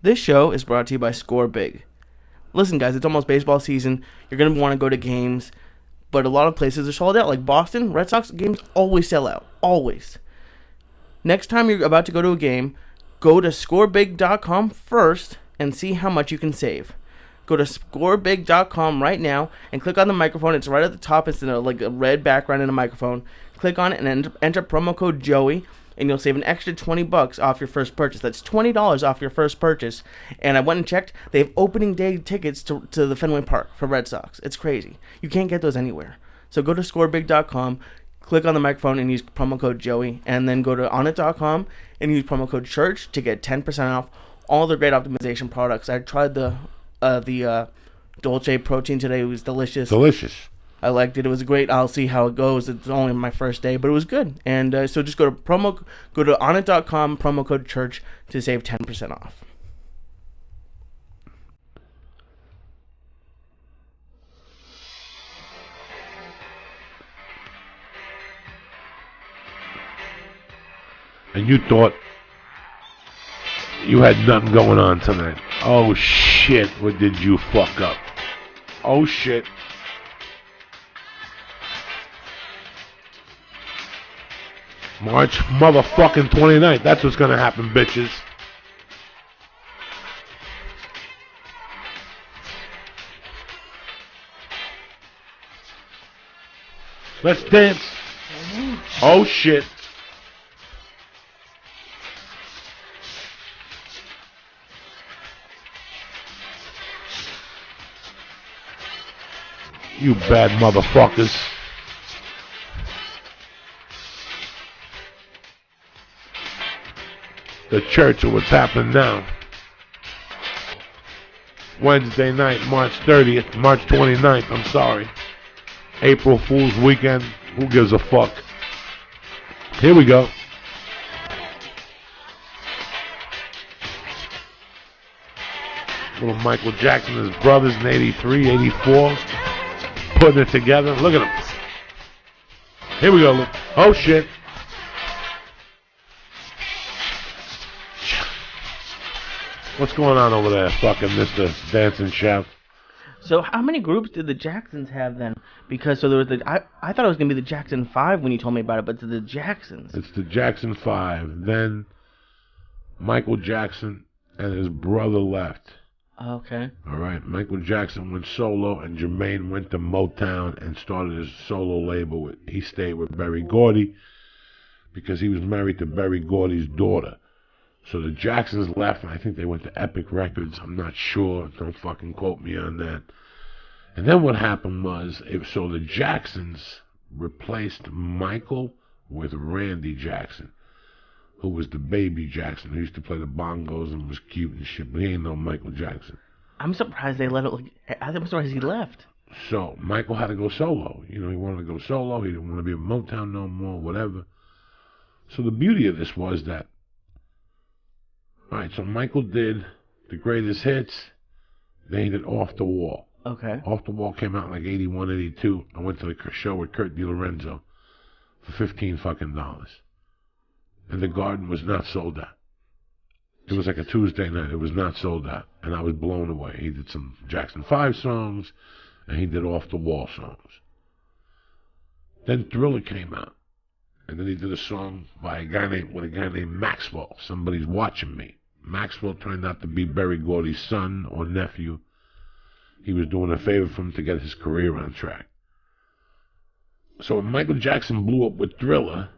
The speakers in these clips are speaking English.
This show is brought to you by ScoreBig. Listen, guys, it's almost baseball season. You're going to want to go to games, but a lot of places are sold out. Like Boston, Red Sox games always sell out. Always. Next time you're about to go to a game, go to ScoreBig.com first and see how much you can save. Go to ScoreBig.com right now and click on the microphone. It's right at the top. It's in a red background and a microphone. Click on it and enter promo code Joey, and you'll save an extra $20 off your first purchase. That's $20 off your first purchase. And I went and checked. They have opening day tickets to the Fenway Park for Red Sox. It's crazy. You can't get those anywhere. So go to ScoreBig.com, click on the microphone, and use promo code Joey. And then go to Onnit.com and use promo code Church to get 10% off all the great optimization products. I tried the Dolce protein today. It was delicious. I liked it. It was great. I'll see how it goes. It's only my first day, but it was good. And so just go to Onnit.com, promo code Church to save 10% off. And you thought you had nothing going on tonight. Oh shit, what did you fuck up? Oh shit. March motherfucking 29th. That's what's gonna happen, bitches. Let's dance. Oh shit. You bad motherfuckers. The church of what's happening now. Wednesday night, March 30th, March 29th, I'm sorry. April Fool's weekend. Who gives a fuck? Here we go. Little Michael Jackson and his brothers in 83, 84. Putting it together. Look at them. Here we go. Look. Oh shit. What's going on over there, fucking Mr. Dance and Shout? So how many groups did the Jacksons have then? Because so there was I thought it was gonna be the Jackson 5 when you told me about it, but it's the Jacksons. It's the Jackson 5. Then Michael Jackson and his brother left. Okay. All right. Michael Jackson went solo, and Jermaine went to Motown and started his solo label. He stayed with Berry Gordy because he was married to Berry Gordy's daughter. So the Jacksons left, and I think they went to Epic Records. I'm not sure. Don't fucking quote me on that. And then what happened was, so the Jacksons replaced Michael with Randy Jackson, who was the baby Jackson, who used to play the bongos and was cute and shit, but he ain't no Michael Jackson. I'm surprised they let it. I'm surprised he left. So Michael had to go solo. You know, he wanted to go solo. He didn't want to be a Motown no more, whatever. So the beauty of this was that, all right, so Michael did the greatest hits. Then he did Off the Wall. Okay. Off the Wall came out in like 81, 82. I went to the show with Kurt DiLorenzo for $15 fucking. And the Garden was not sold out. It was like a Tuesday night. It was not sold out. And I was blown away. He did some Jackson 5 songs, and he did Off the Wall songs. Then Thriller came out. And then he did a song by a guy named Maxwell. Somebody's Watching Me. Maxwell turned out to be Berry Gordy's son or nephew. He was doing a favor for him to get his career on track. So when Michael Jackson blew up with Thriller,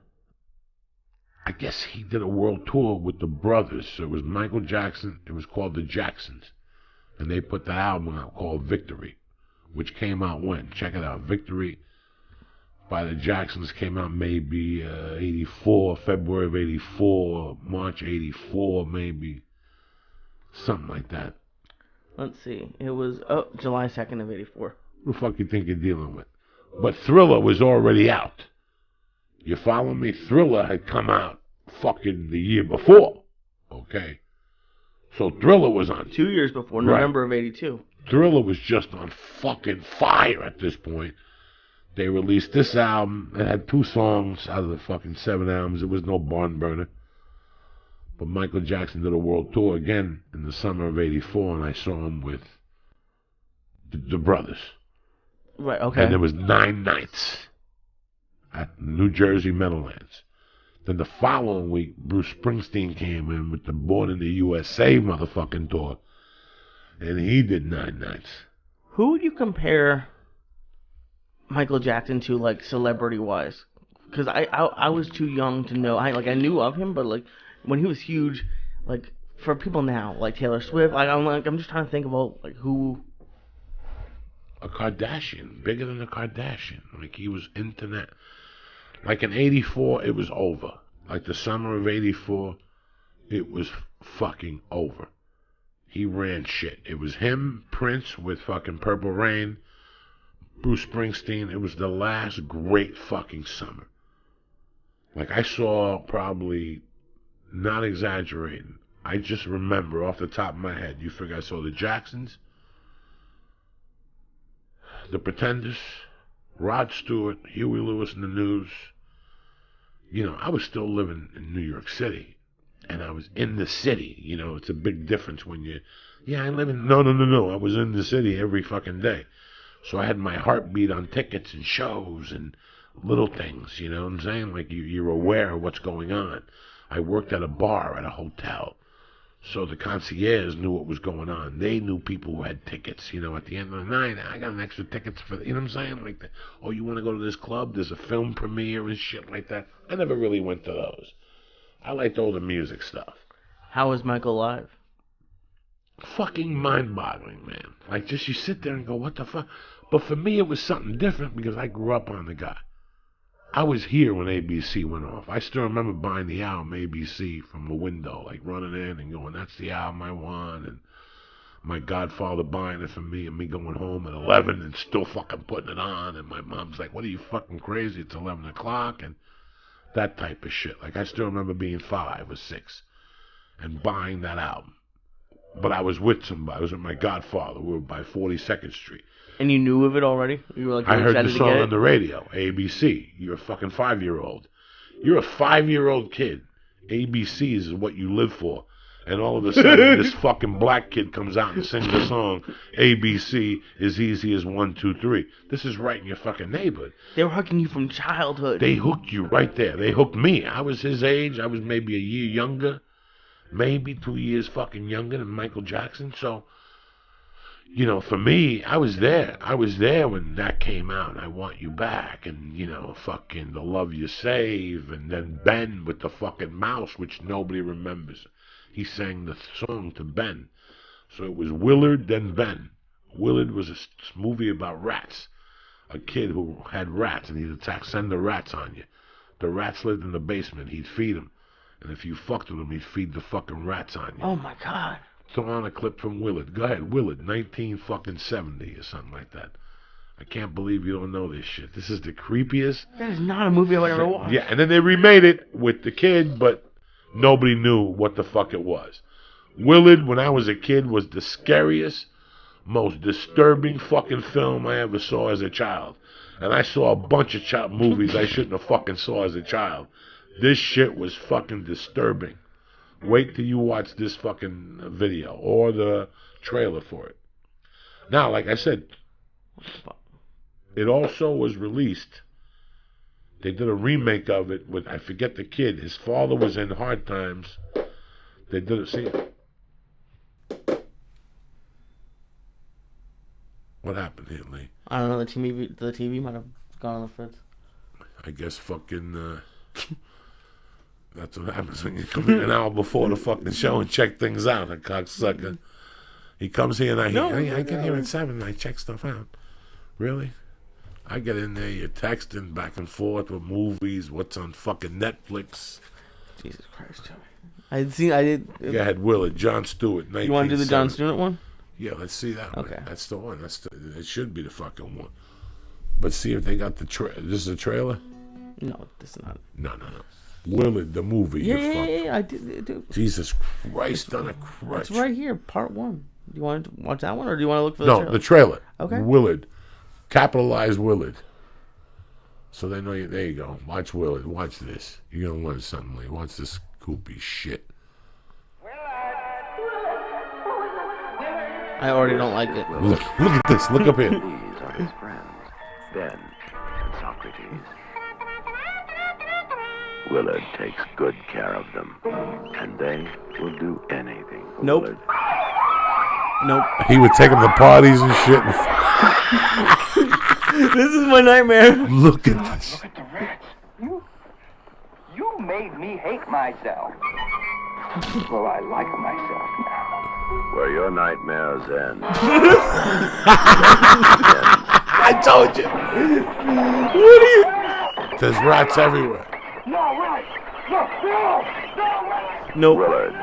I guess he did a world tour with the brothers. So it was Michael Jackson. It was called The Jacksons. And they put that album out called Victory, which came out when? Check it out. Victory by the Jacksons came out maybe 84, February of 84, March 84, maybe. Something like that. Let's see. It was July 2nd of 84. Who the fuck you think you're dealing with? But Thriller was already out. You follow me? Thriller had come out fucking the year before. Okay. So Thriller was on. 2 years before, Right. November of 82. Thriller was just on fucking fire at this point. They released this album. It had 2 songs out of the fucking 7 albums. It was no barn burner. But Michael Jackson did a world tour again in the summer of '84, and I saw him with the brothers. Right. Okay. And there was 9 nights at New Jersey Meadowlands. Then the following week, Bruce Springsteen came in with the Born in the USA motherfucking tour, and he did 9 nights. Who would you compare Michael Jackson to, like, celebrity-wise? Because I was too young to know. I knew of him, but, like, when he was huge, like, for people now, like Taylor Swift, I'm just trying to think about, like, who. A Kardashian, bigger than a Kardashian. Like, he was into that. Like in '84, it was over. Like the summer of '84, it was fucking over. He ran shit. It was him, Prince with fucking Purple Rain, Bruce Springsteen. It was the last great fucking summer. Like, I saw, probably, not exaggerating, I just remember off the top of my head, you figure I saw the Jacksons, the Pretenders, Rod Stewart, Huey Lewis and the News. You know, I was still living in New York City, and I was in the city. You know, it's a big difference when you, I live in, no, I was in the city every fucking day. So I had my heartbeat on tickets and shows and little things, you know what I'm saying? Like, you're aware of what's going on. I worked at a bar at a hotel. So the concierge knew what was going on. They knew people who had tickets. You know, at the end of the night, I got an extra tickets for, you know what I'm saying? Like, oh, you want to go to this club? There's a film premiere and shit like that. I never really went to those. I liked all the music stuff. How was Michael live? Fucking mind-boggling, man. Like, just you sit there and go, what the fuck? But for me, it was something different because I grew up on the guy. I was here when ABC went off. I still remember buying the album ABC from the window, like running in and going, that's the album I want, and my godfather buying it for me and me going home at 11 and still fucking putting it on, and my mom's like, what are you, fucking crazy? It's 11 o'clock, and that type of shit. Like, I still remember being 5 or 6 and buying that album. But I was with somebody. I was with my godfather. We were by 42nd Street. And you knew of it already? You were like, I heard the song on the radio, ABC. You're a fucking 5-year-old. You're a 5-year-old kid. ABC is what you live for. And all of a sudden, this fucking black kid comes out and sings a song, ABC is easy as 1, 2, 3. This is right in your fucking neighborhood. They were hooking you from childhood. They hooked you right there. They hooked me. I was his age. I was maybe a year younger. Maybe 2 years fucking younger than Michael Jackson. So, you know, for me, I was there. I was there when that came out. I Want You Back, and, you know, fucking The Love You Save, and then Ben with the fucking mouse, which nobody remembers. He sang the song to Ben. So it was Willard, then Ben. Willard was a movie about rats. A kid who had rats, and he'd send the rats on you. The rats lived in the basement. He'd feed them. And if you fucked with him, he'd feed the fucking rats on you. Oh, my God. Throw on a clip from Willard. Go ahead, Willard, 1970 or something like that. I can't believe you don't know this shit. This is the creepiest. That is not a movie I would ever watch. Yeah, and then they remade it with the kid, but nobody knew what the fuck it was. Willard, when I was a kid, was the scariest, most disturbing fucking film I ever saw as a child. And I saw a bunch of movies I shouldn't have fucking saw as a child. This shit was fucking disturbing. Wait till you watch this fucking video or the trailer for it. Now, like I said, it also was released. They did a remake of it with, I forget the kid. His father was in Hard Times. They did it. See, what happened here, Lee? I don't know. The TV might have gone on the fritz. I guess fucking. That's what happens when you come in an hour before the fucking show and check things out, a cocksucker. He comes here and I get here at 7 and I check stuff out. Really? I get in there, you're texting back and forth with movies, what's on fucking Netflix. Jesus Christ, Joey. I did. Go ahead, Willard, Jon Stewart, 1970. You want to do the Jon Stewart one? Yeah, let's see that one. Okay. That's the one. It should be the fucking one. But see if they got the this is a trailer? No, this is not. No. Willard, the movie. Yeah, I did. Jesus Christ on a crutch. It's right here, part 1. Do you want to watch that one, or do you want to look for the trailer? No, the trailer. Okay. Willard. Capitalize Willard. So they know you. There you go. Watch Willard. Watch this. You're going to learn something, Lee. Watch this goopy shit. I already don't like it. Look at this. Look up here. These are his friends, Ben and Socrates. Willard takes good care of them, and they will do anything for Nope. Willard. Nope. He would take him to parties and shit. This is my nightmare. Look at this. Look at the rats. You made me hate myself. Well, I like myself now. Where your nightmares end. I told you. What are you? There's rats everywhere. No, rats! No, rats! Nope. Willard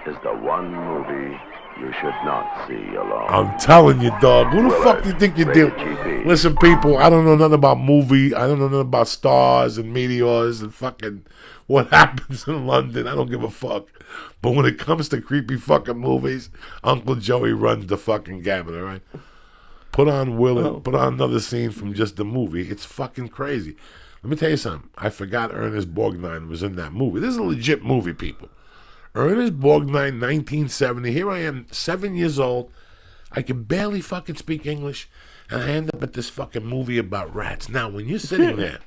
is the one movie you should not see alone. I'm telling you, dog. Who the fuck do you think you're dealing? GP. Listen, people, I don't know nothing about movie. I don't know nothing about stars and meteors and fucking what happens in London. I don't give a fuck. But when it comes to creepy fucking movies, Uncle Joey runs the fucking gamut, all right? Put on Willard, put on another scene from just the movie. It's fucking crazy. Let me tell you something. I forgot Ernest Borgnine was in that movie. This is a legit movie, people. Ernest Borgnine, 1970. Here I am, 7 years old. I can barely fucking speak English, and I end up at this fucking movie about rats. Now, when you're sitting there,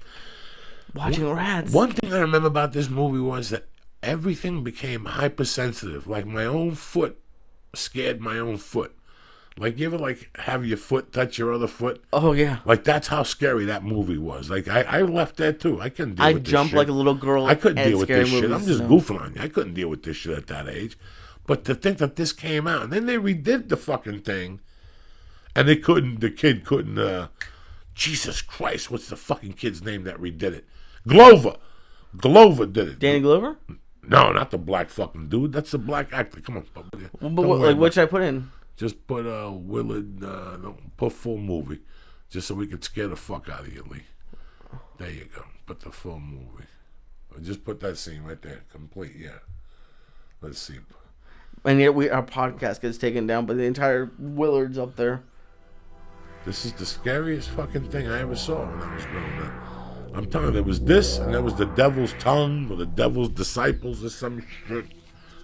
Watching rats. one thing I remember about this movie was that everything became hypersensitive. Like my own foot scared my own foot. Like you ever like have your foot touch your other foot? Oh yeah. Like that's how scary that movie was. Like I left there too. I couldn't deal I with this jumped shit. like a little girl. I couldn't at deal with scary this shit. I'm movies, just no. goofing on you. I couldn't deal with this shit at that age. But to think that this came out and then they redid the fucking thing, and they couldn't. The kid couldn't. Jesus Christ, what's the fucking kid's name that redid it? Glover. Glover did it. Danny Glover? No, not the black fucking dude. That's the black actor. Come on. But Don't what, worry like, about what should I put in? Just put Willard, don't put full movie, just so we can scare the fuck out of you, Lee. There you go. Put the full movie. Or just put that scene right there, complete. Yeah. Let's see. And yet our podcast gets taken down, but the entire Willard's up there. This is the scariest fucking thing I ever saw when I was growing up. I'm telling you, there was this, and there was the devil's tongue, or the devil's disciples, or some shit.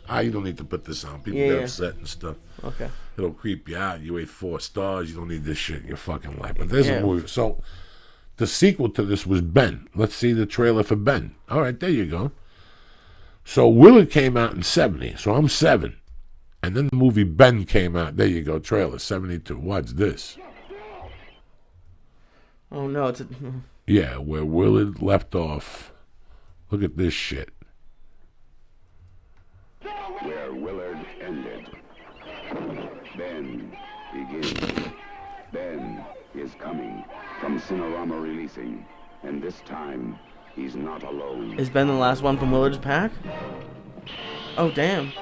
You don't need to put this on. People get upset and stuff. Okay. It'll creep you out. You ate 4 stars. You don't need this shit in your fucking life. But there's a movie. So the sequel to this was Ben. Let's see the trailer for Ben. All right, there you go. So Willard came out in 70. So I'm 7. And then the movie Ben came out. There you go. Trailer, 72. What's this? Oh no, it's a... Yeah, where Willard left off. Look at this shit. Where Willard ended, Ben begins. Ben is coming from Cinerama Releasing, and this time he's not alone. Is Ben the last one from Willard's pack? Oh damn.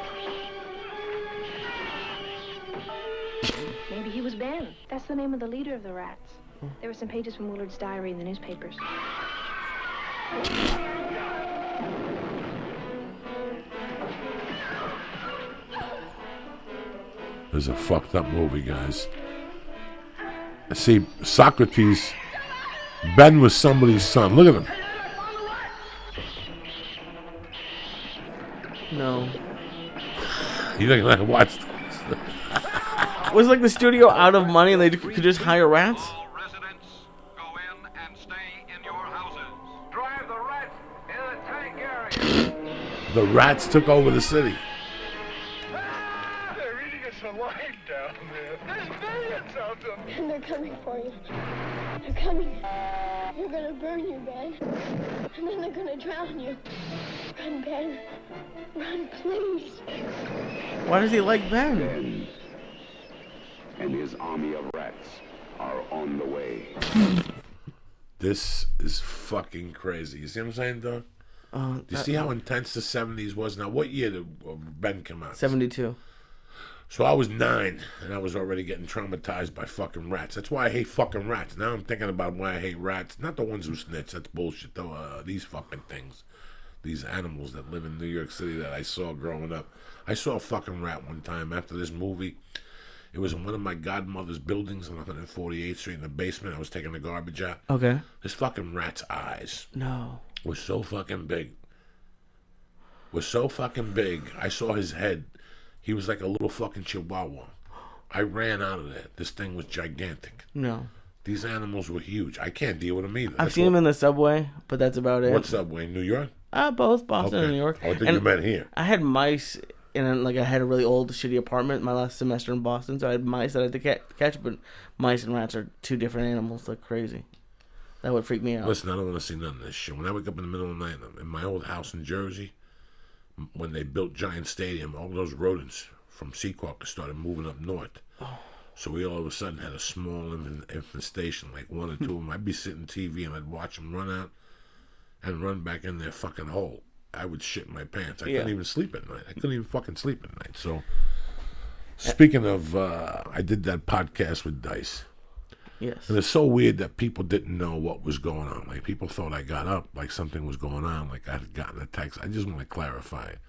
Maybe he was Ben. That's the name of the leader of the rats. There were some pages from Willard's diary in the newspapers. This is a fucked up movie, guys. See, Socrates, Ben was somebody's son. Look at him. No. You think I watched? Was like the studio out of money and they could just hire rats? All residents, go in and stay in your houses. Drive the rats in the tank area. The rats took over the city. They're eating us alive down there. There's millions of them. And they're coming for you. They're coming. They're gonna burn you, Ben. And then they're gonna drown you. Run, Ben. Run, please. Why does he like Ben? Ben and his army of rats are on the way. This is fucking crazy. You see what I'm saying, Doug? Do you see how intense the 70s was? Now, what year did Ben come out? 72. So I was 9, and I was already getting traumatized by fucking rats. That's why I hate fucking rats. Now I'm thinking about why I hate rats. Not the ones who snitch. That's bullshit, though. These fucking things. These animals that live in New York City that I saw growing up. I saw a fucking rat one time after this movie. It was in one of my godmother's buildings on 148th Street in the basement. I was taking the garbage out. Okay. This fucking rat's eyes No. were so fucking big. I saw his head. He was like a little fucking chihuahua. I ran out of there. This thing was gigantic. No. These animals were huge. I can't deal with them either. I've seen them in the subway, but that's about it. What subway? New York? Both Boston and New York. Oh, I think you meant here. I had mice in I had a really old, shitty apartment my last semester in Boston, so I had mice that I had to catch, but mice and rats are two different animals. They're crazy. That would freak me out. Listen, I don't want to see none of this shit. When I wake up in the middle of the night in my old house in Jersey, when they built Giant Stadium, all those rodents from Secaucus started moving up north. Oh. So we all of a sudden had a small infestation, like one or two of them. I'd be sitting TV and I'd watch them run out and run back in their fucking hole. I would shit my pants. I couldn't even sleep at night. I couldn't even fucking sleep at night. So, speaking of, I did that podcast with Dice. Yes. And it's so weird that people didn't know what was going on. Like, people thought I got up, like something was going on, like I had gotten a text. I just want to clarify it.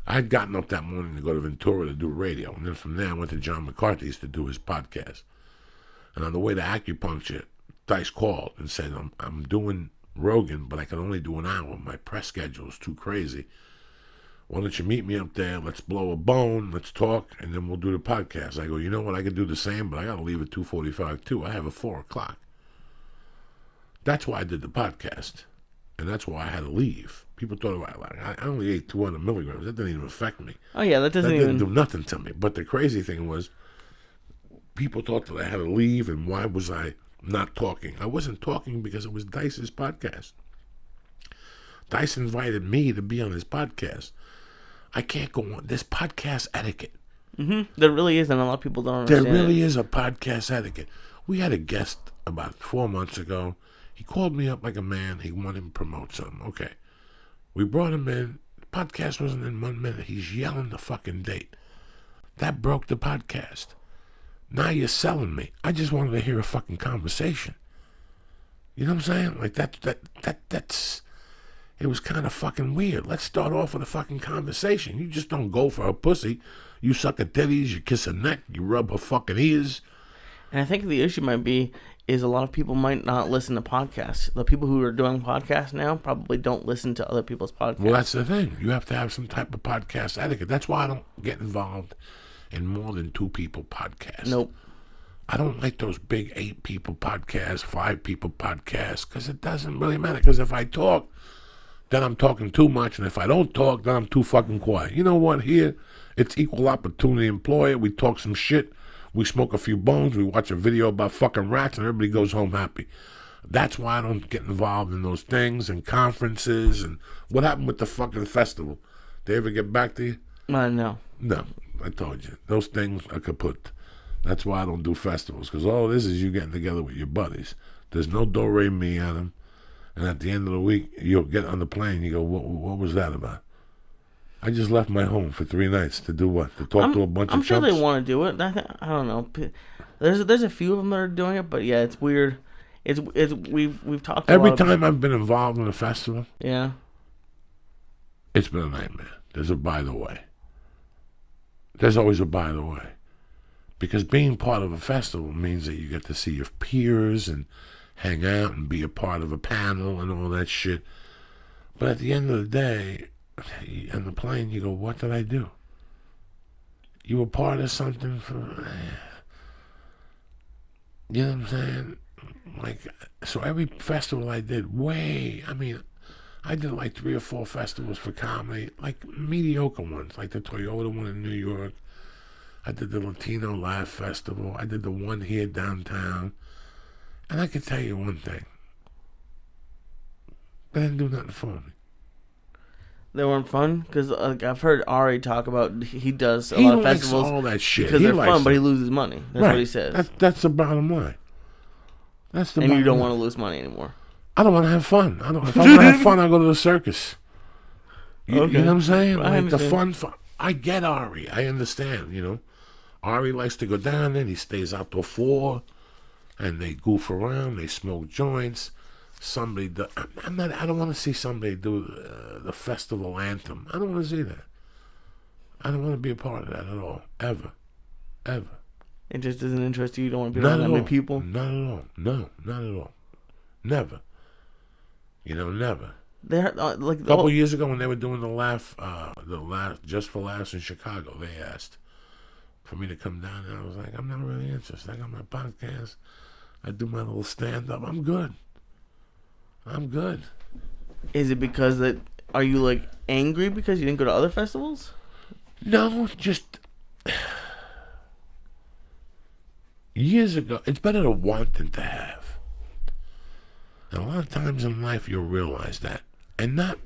I had gotten up that morning to go to Ventura to do radio, and then from there I went to John McCarthy's to do his podcast. And on the way to acupuncture, Dice called and said, I'm doing Rogan, but I can only do an hour. My press schedule is too crazy. Why don't you meet me up there? Let's blow a bone, let's talk, and then we'll do the podcast. I go, you know what, I could do the same, but I got to leave at 2:45 too. I have a 4 o'clock. That's why I did the podcast, and that's why I had to leave. People thought I only ate 200 milligrams. That didn't even affect me. Oh, yeah, that didn't do nothing to me. But the crazy thing was, people thought that I had to leave, and why was I not talking? I wasn't talking because it was Dice's podcast. Dice invited me to be on his podcast. I can't go on. There's podcast etiquette. Mm-hmm. There really is, and a lot of people don't understand. There really is a podcast etiquette. We had a guest about 4 months ago. He called me up like a man. He wanted to promote something. Okay. We brought him in. The podcast wasn't in 1 minute. He's yelling the fucking date. That broke the podcast. Now you're selling me. I just wanted to hear a fucking conversation. You know what I'm saying? Like that's it was kind of fucking weird. Let's start off with a fucking conversation. You just don't go for a pussy. You suck her titties, you kiss her neck, you rub her fucking ears. And I think the issue might be is a lot of people might not listen to podcasts. The people who are doing podcasts now probably don't listen to other people's podcasts. Well, that's the thing. You have to have some type of podcast etiquette. That's why I don't get involved in more than 2 people podcasts. Nope. I don't like those big 8 people podcasts, 5 people podcasts, because it doesn't really matter. Because if I talk, then I'm talking too much, and if I don't talk, then I'm too fucking quiet. You know what? Here, it's equal opportunity employer. We talk some shit. We smoke a few bones. We watch a video about fucking rats, and everybody goes home happy. That's why I don't get involved in those things and conferences. And what happened with the fucking festival? They ever get back to you? No. No, I told you. Those things are kaput. That's why I don't do festivals, because all this is you getting together with your buddies. There's no do-re-mi on them. And at the end of the week, you'll get on the plane, you go, what was that about? I just left my home for 3 nights to do what? To talk to a bunch of chumps? I'm sure they want to do it. I don't know. There's a few of them that are doing it, but yeah, it's weird. We've talked every time I've been involved in a festival. Yeah. It's been a nightmare. There's a by the way. There's always a by the way. Because being part of a festival means that you get to see your peers and hang out and be a part of a panel and all that shit. But at the end of the day, on the plane, you go, what did I do? You were part of something for... You know what I'm saying? Like, so every festival I did, I did like 3 or 4 festivals for comedy, like mediocre ones, like the Toyota one in New York. I did the Latino Laugh Festival. I did the one here downtown. And I can tell you one thing. They didn't do nothing for me. They weren't fun? Because I've heard Ari talk about he does a lot of festivals all that shit. Because they're fun, but he loses money. That's right. What he says. That's the bottom line. And you don't want to lose money anymore. I don't want to have fun. If I want to have fun, I'll go to the circus. You know what I'm saying? Like the fun. I get Ari. I understand, you know. Ari likes to go down there. He stays out till 4. And they goof around. They smoke joints. I don't want to see somebody do the festival anthem. I don't want to see that. I don't want to be a part of that at all. Ever. It just doesn't interest you? You don't want to be around that many people? Not at all. No, not at all. Never. You know, never. A couple years ago when they were doing the laugh Just for Laughs in Chicago, they asked, for me to come down there. I was like, I'm not really interested. I got my podcast. I do my little stand-up. I'm good. Is it because that? Are you like angry because you didn't go to other festivals? No, just years ago. It's better to want than to have. And a lot of times in life you'll realize that. And not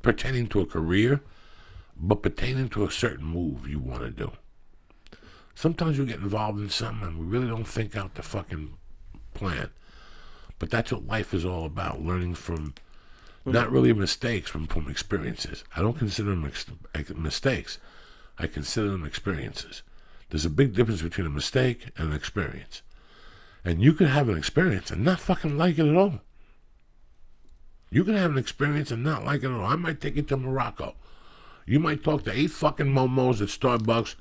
pertaining to a career, but pertaining to a certain move you want to do. Sometimes you get involved in something and we really don't think out the fucking plan. But that's what life is all about, learning from, not really mistakes, from experiences. I don't consider them mistakes. I consider them experiences. There's a big difference between a mistake and an experience. And you can have an experience and not fucking like it at all. You can have an experience and not like it at all. I might take you to Morocco. You might talk to 8 fucking momos at Starbucks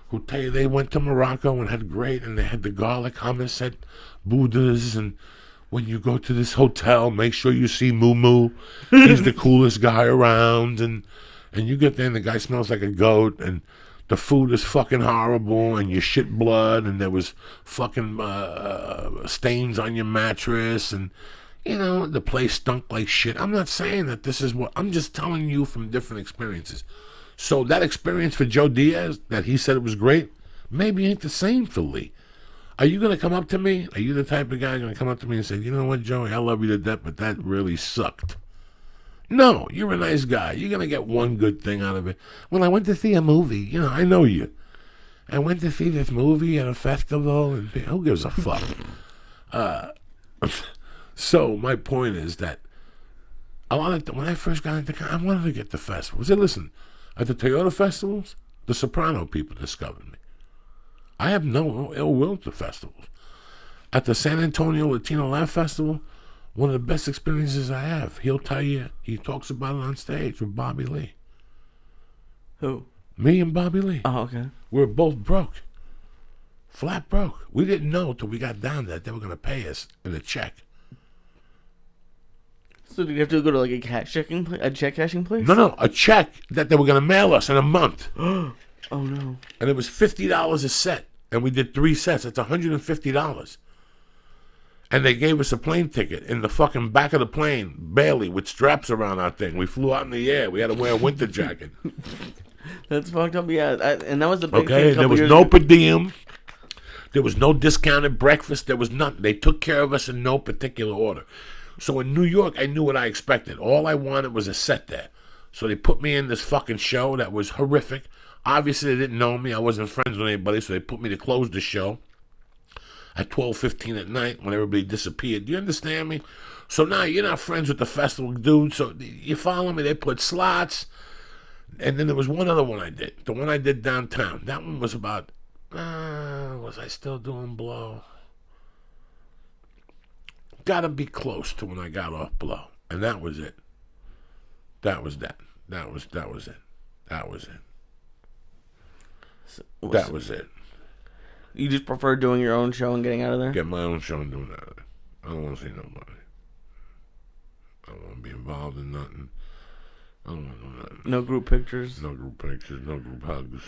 who tell you they went to Morocco and had great, and they had the garlic hummus at Buddha's, and when you go to this hotel, make sure you see Moo Moo. He's the coolest guy around, and you get there and the guy smells like a goat, and the food is fucking horrible, and you shit blood, and there was fucking stains on your mattress, and you know, the place stunk like shit. I'm not saying that this is what, I'm just telling you from different experiences. So that experience for Joe Diaz, that he said it was great, maybe ain't the same for Lee. Are you going to come up to me? Are you the type of guy going to come up to me and say, you know what, Joey, I love you to death, but that really sucked? No, you're a nice guy. You're going to get one good thing out of it. Well, I went to see a movie. You know, I know you. I went to see this movie at a festival, and who gives a fuck? So my point is that when I first got into, I wanted to get the festivals. I said, listen, at the Toyota festivals, the Soprano people discovered me. I have no ill will to festivals. At the San Antonio Latino Laugh Festival, one of the best experiences I have. He'll tell you, he talks about it on stage with Bobby Lee. Who? Me and Bobby Lee. Oh, okay. We were both broke. Flat broke. We didn't know till we got down there that they were going to pay us in a check. So did you have to go to like a check cashing place? No, a check that they were going to mail us in a month. Oh no. And it was $50 a set. And we did 3 sets. That's $150. And they gave us a plane ticket in the fucking back of the plane, barely, with straps around our thing. We flew out in the air. We had to wear a winter jacket. That's fucked up, yeah. And that was the big thing. Okay, there was no per diem. There was no discounted breakfast. There was nothing. They took care of us in no particular order. So in New York, I knew what I expected. All I wanted was a set there. So they put me in this fucking show that was horrific. Obviously, they didn't know me. I wasn't friends with anybody, so they put me to close the show at 12:15 at night when everybody disappeared. Do you understand me? So now you're not friends with the festival dude. So you follow me? They put slots. And then there was one other one I did. The one I did downtown. That one was about, was I still doing Blow? Gotta be close to when I got off Blow. And that was it. That was it. That was it. You just prefer doing your own show and getting out of there? Get my own show and doing that. I don't want to see nobody. I don't want to be involved in nothing. I don't want to do nothing. No group pictures? No group pictures, no group hugs.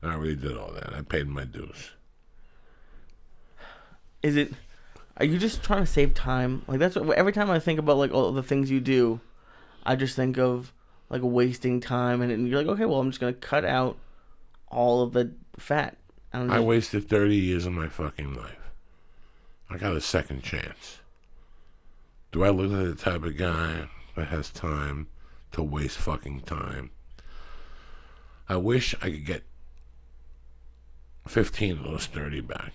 I already did all that. I paid my dues. Are you just trying to save time? Like, that's what, every time I think about, like, all the things you do, I just think of, like, wasting time. And you're like, okay, well, I'm just going to cut out all of the fat. I wasted 30 years of my fucking life. I got a second chance. Do I look like the type of guy that has time to waste fucking time? I wish I could get 15 of those 30 back.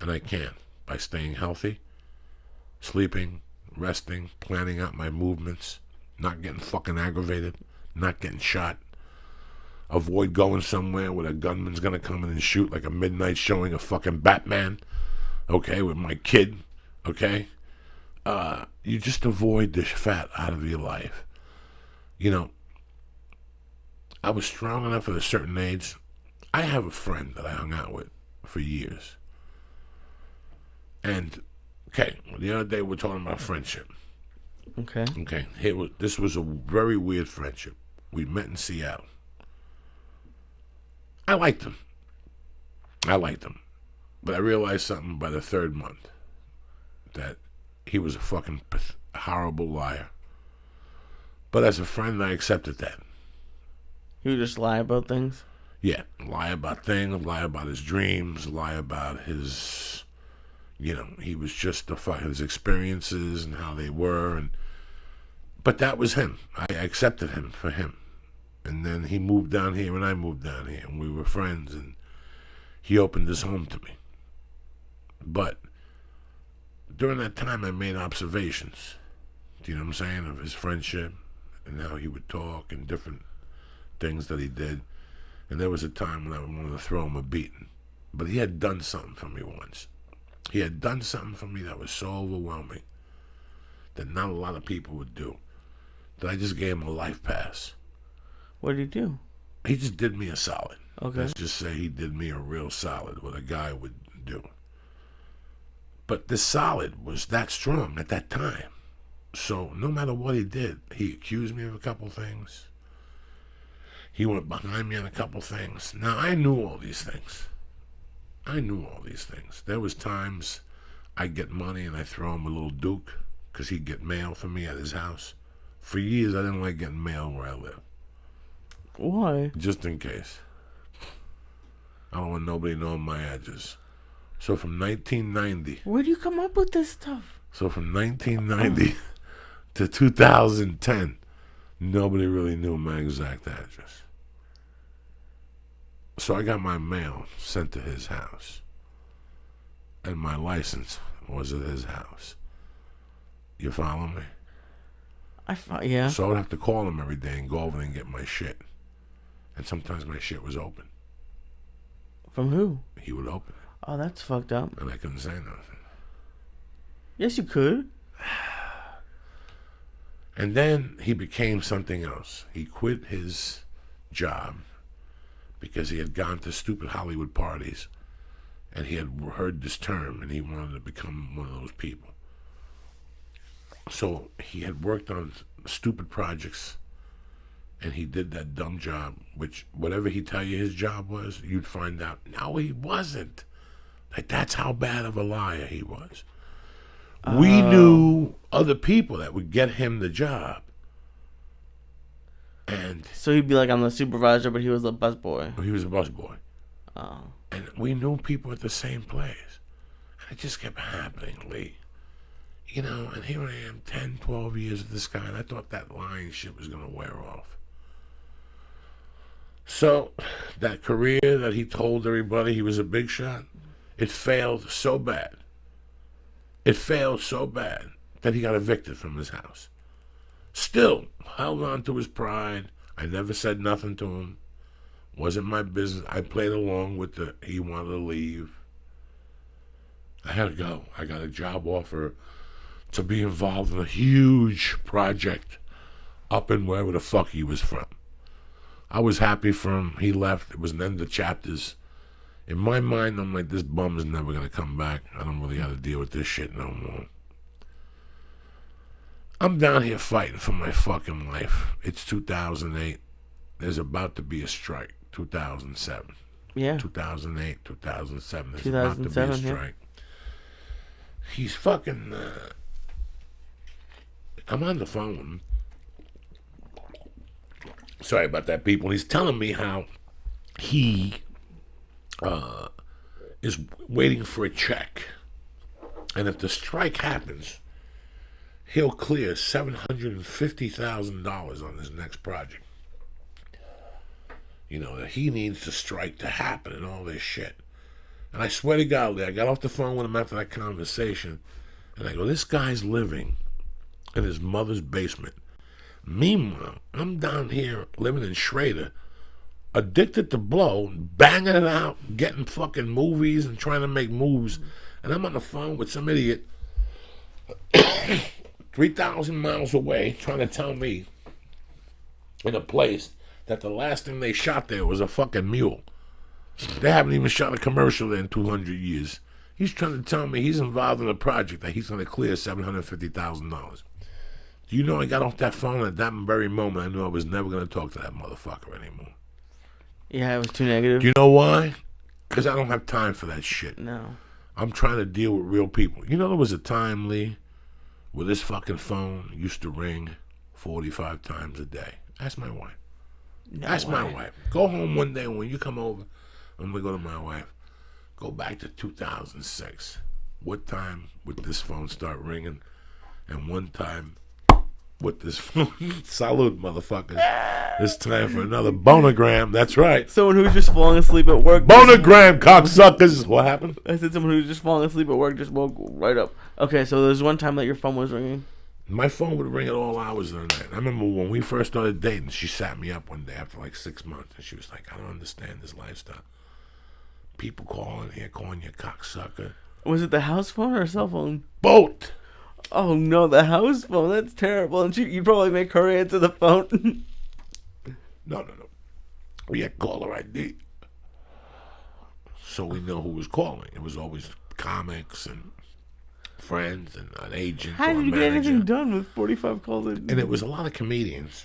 And I can't. By staying healthy, sleeping, resting, planning out my movements, not getting fucking aggravated, not getting shot. Avoid going somewhere where a gunman's gonna come in and shoot, like a midnight showing of fucking Batman, okay, with my kid, okay? You just avoid this fat out of your life. You know, I was strong enough at a certain age. I have a friend that I hung out with for years. And, okay, the other day we're talking about friendship. Okay. Okay, this was a very weird friendship. We met in Seattle. I liked him. But I realized something by the third month, that he was a fucking horrible liar. But as a friend, I accepted that. He would just lie about things? Yeah, lie about things, lie about his dreams, lie about his, he was just his experiences and how they were. But that was him. I accepted him for him. And then he moved down here and I moved down here and we were friends and he opened his home to me. But during that time I made observations, do you know what I'm saying, of his friendship and how he would talk and different things that he did. And there was a time when I wanted to throw him a beating. But he had done something for me once. He had done something for me that was so overwhelming that not a lot of people would do. That I just gave him a life pass. What did he do? He just did me a solid. Okay. Let's just say he did me a real solid, what a guy would do. But this solid was that strong at that time. So no matter what he did, he accused me of a couple things. He went behind me on a couple things. Now, I knew all these things. There was times I'd get money and I'd throw him a little Duke because he'd get mail for me at his house. For years, I didn't like getting mail where I live. Why? Just in case. I don't want nobody knowing my address. So from 1990... Where do you come up with this stuff? So from 1990 to 2010, nobody really knew my exact address. So I got my mail sent to his house. And my license was at his house. You follow me? Yeah. So I would have to call him every day and go over and get my shit. And sometimes my shit was open. From who? He would open it. Oh, that's fucked up. And I couldn't say nothing. Yes, you could. And then he became something else. He quit his job because he had gone to stupid Hollywood parties and he had heard this term and he wanted to become one of those people. So he had worked on stupid projects and he did that dumb job, which whatever he tell you his job was, you'd find out, no, he wasn't. Like, that's how bad of a liar he was. We knew other people that would get him the job. And so he'd be like, I'm the supervisor, but he was the busboy. He was a busboy. Oh. And we knew people at the same place. And it just kept happening, Lee. And here I am, 10, 12 years with this guy, and I thought that lying shit was going to wear off. So, that career that he told everybody he was a big shot, it failed so bad. It failed so bad that he got evicted from his house. Still, held on to his pride. I never said nothing to him. Wasn't my business. I played along with he wanted to leave. I had to go. I got a job offer to be involved in a huge project up in wherever the fuck he was from. I was happy for him. He left. It was an end of chapters. In my mind, I'm like, this bum is never going to come back. I don't really have to deal with this shit no more. I'm down here fighting for my fucking life. It's 2008. There's about to be a strike. 2007. Yeah. 2008, 2007. There's 2007, about to be a strike. He's fucking... I'm on the phone with him. Sorry about that, people. He's telling me how he is waiting for a check. And if the strike happens, he'll clear $750,000 on his next project. That he needs the strike to happen and all this shit. And I swear to God, Lee, I got off the phone with him after that conversation, and I go, this guy's living in his mother's basement. Meanwhile, I'm down here living in Schrader, addicted to blow, banging it out, getting fucking movies and trying to make moves. And I'm on the phone with some idiot 3,000 miles away trying to tell me in a place that the last thing they shot there was a fucking mule. They haven't even shot a commercial there in 200 years. He's trying to tell me he's involved in a project that he's going to clear $750,000. Do you know I got off that phone at that very moment? I knew I was never going to talk to that motherfucker anymore. Yeah, it was too negative. Do you know why? Because I don't have time for that shit. No. I'm trying to deal with real people. You know, there was a time, Lee, where this fucking phone used to ring 45 times a day. Ask my wife. No Ask way. my wife. Go home one day when you come over. I'm going to go to my wife. Go back to 2006. What time would this phone start ringing? And one time with this phone. Salute, motherfuckers. It's time for another bonogram. That's right. Someone who's just falling asleep at work. Bonogram, cocksuckers. What happened? I said someone who's just falling asleep at work just woke right up. Okay, so there's one time that your phone was ringing. My phone would ring at all hours of the night. I remember when we first started dating, she sat me up one day after like 6 months, and she was like, I don't understand this lifestyle. People calling here, calling you a cocksucker. Was it the house phone or a cell phone? Both. Oh, no, the house phone. That's terrible. And you'd probably make her answer the phone. No. We had caller ID. So we know who was calling. It was always comics and friends and an agent. How or did a you get manager. anything done with 45 calls? And it was a lot of comedians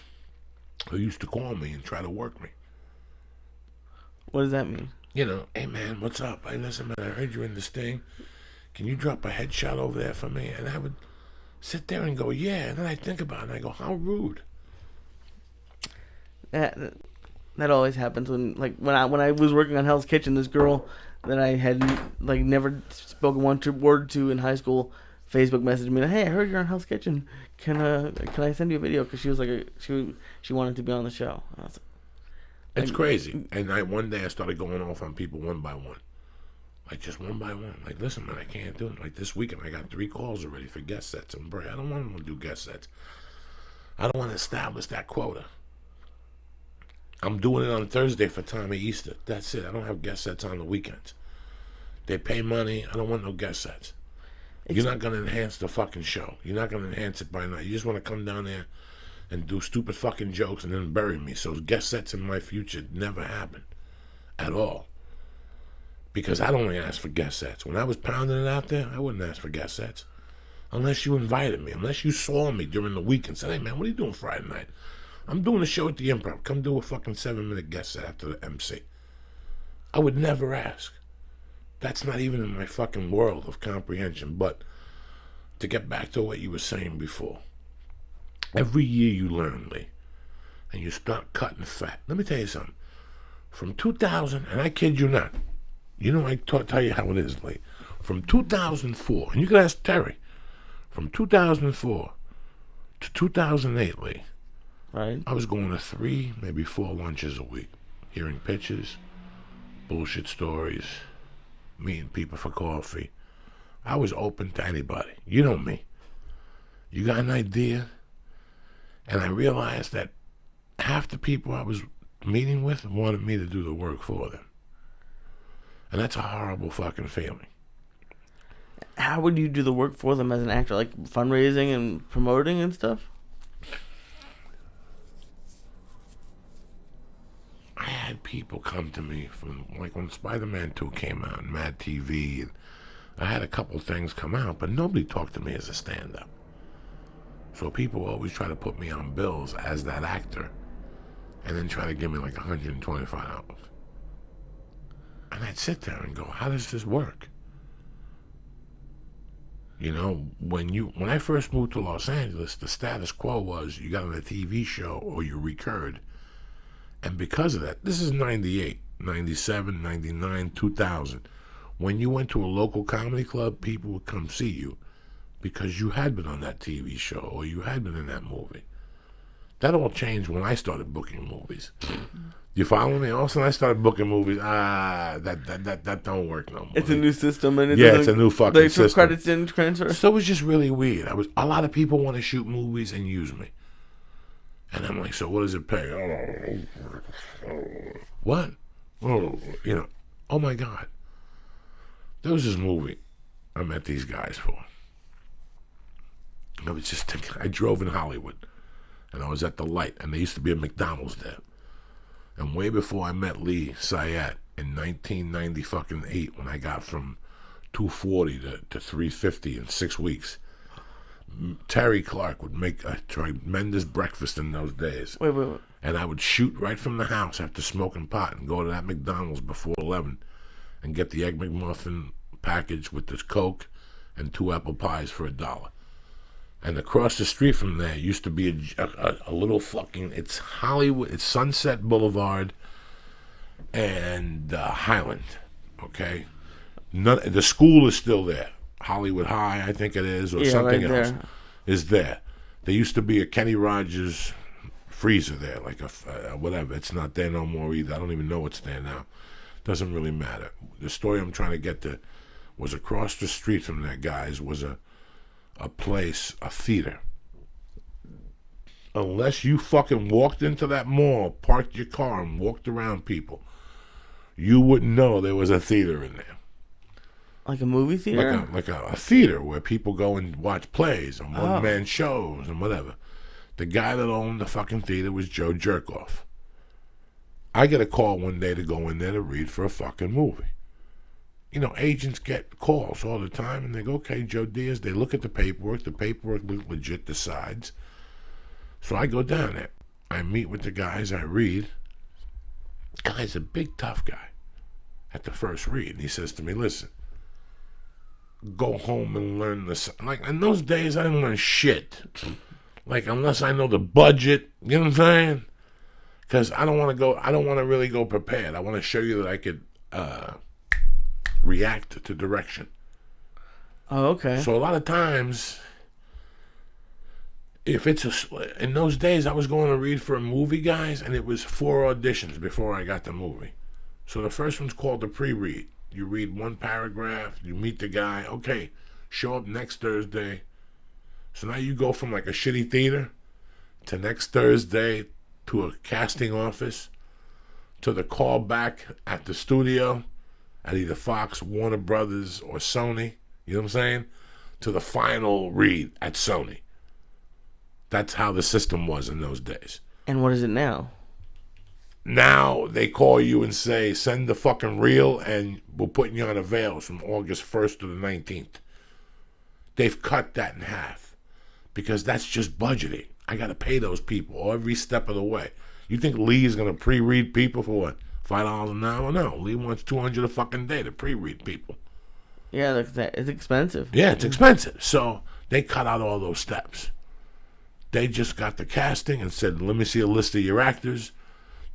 who used to call me and try to work me. What does that mean? You know, hey man, what's up? Hey, listen, man, I heard you in this thing. Can you drop a headshot over there for me? And I would sit there and go, yeah. And then I think about it and I go, how rude. That always happens when I was working on Hell's Kitchen. This girl that I had like never spoken one word to in high school Facebook messaged me, hey, I heard you're on Hell's Kitchen. Can I send you a video? Because she was like she wanted to be on the show. And I was like, It's crazy. And one day I started going off on people one by one. Like, just one by one. Like, listen, man, I can't do it. Like, this weekend I got 3 calls already for guest sets. And, bro, I don't want to do guest sets. I don't want to establish that quota. I'm doing it on Thursday for time of Easter. That's it. I don't have guest sets on the weekends. They pay money. I don't want no guest sets. You're not going to enhance the fucking show. You're not going to enhance it by night. You just want to come down there and do stupid fucking jokes and then bury me. So guest sets in my future never happen at all. Because I'd only ask for guest sets. When I was pounding it out there, I wouldn't ask for guest sets. Unless you invited me. Unless you saw me during the week and said, hey man, what are you doing Friday night? I'm doing a show at the Improv. Come do a fucking 7-minute guest set after the MC. I would never ask. That's not even in my fucking world of comprehension. But to get back to what you were saying before. Every year you learn, Lee, and you start cutting fat. Let me tell you something. From 2000, and I kid you not, you know I tell you how it is, Lee. From 2004, and you can ask Terry, from 2004 to 2008, Lee, right? I was going to 3, maybe 4 lunches a week, hearing pitches, bullshit stories, meeting people for coffee. I was open to anybody. You know me. You got an idea? And I realized that half the people I was meeting with wanted me to do the work for them. And that's a horrible fucking feeling. How would you do the work for them as an actor? Like fundraising and promoting and stuff? I had people come to me from, like when Spider-Man 2 came out, and Mad TV, and I had a couple things come out, but nobody talked to me as a stand-up. So people always try to put me on bills as that actor and then try to give me like $125. And I'd sit there and go, how does this work? You know, when I first moved to Los Angeles, the status quo was you got on a TV show or you recurred. And because of that, this is 98, 97, 99, 2000. When you went to a local comedy club, people would come see you because you had been on that TV show or you had been in that movie. That all changed when I started booking movies. You follow me? All of a sudden I started booking movies. That don't work no more. It's a new system, and it's a new fucking system. They credits in transfer. So it was just really weird. A lot of people want to shoot movies and use me, and I'm like, so what does it pay? What? Oh my God. There was this movie I met these guys for. I drove in Hollywood, and I was at the light, and there used to be a McDonald's there. And way before I met Lee Syatt in 1998, when I got from 240 to 350 in 6 weeks, Terry Clark would make a tremendous breakfast in those days. Wait. And I would shoot right from the house after smoking pot and go to that McDonald's before 11 and get the Egg McMuffin package with this Coke and 2 apple pies for $1. And across the street from there used to be a little fucking, it's Hollywood, it's Sunset Boulevard and Highland, okay? The school is still there. Hollywood High, I think it is, or something right else there. is there. There used to be a Kenny Rogers freezer there, like a whatever. It's not there no more either. I don't even know what's there now. Doesn't really matter. The story I'm trying to get to was across the street from there, guys, was a place, a theater. Unless you fucking walked into that mall, parked your car, and walked around people, you wouldn't know there was a theater in there. Like a movie theater? Like a theater where people go and watch plays and one-man shows and whatever. The guy that owned the fucking theater was Joe Jerkoff. I get a call one day to go in there to read for a fucking movie. You know, agents get calls all the time, and they go, okay, Joe Diaz. They look at the paperwork. The paperwork legit decides. So I go down there. I meet with the guys. I read. The guy's a big, tough guy at the first read. And he says to me, listen, go home and learn this. Like, in those days, I didn't learn shit. Like, unless I know the budget, you know what I'm saying? Because I don't want to really go prepared. I want to show you that I could react to direction. Oh, okay. So a lot of times, if it's in those days, I was going to read for a movie, guys, and it was 4 auditions before I got the movie. So the first one's called the pre-read. You read 1 paragraph, you meet the guy, okay, show up next Thursday. So now you go from like a shitty theater to next Thursday to a casting office to the call back at the studio at either Fox, Warner Brothers, or Sony, you know what I'm saying, to the final read at Sony. That's how the system was in those days. And what is it now? Now they call you and say, send the fucking reel and we're putting you on a veil from August 1st to the 19th. They've cut that in half because that's just budgeting. I got to pay those people every step of the way. You think Lee is going to pre-read people for what, $5 an hour? No, Lee wants $200 a fucking day to pre-read people. Yeah, it's expensive. Yeah, it's expensive. So they cut out all those steps. They just got the casting and said, let me see a list of your actors.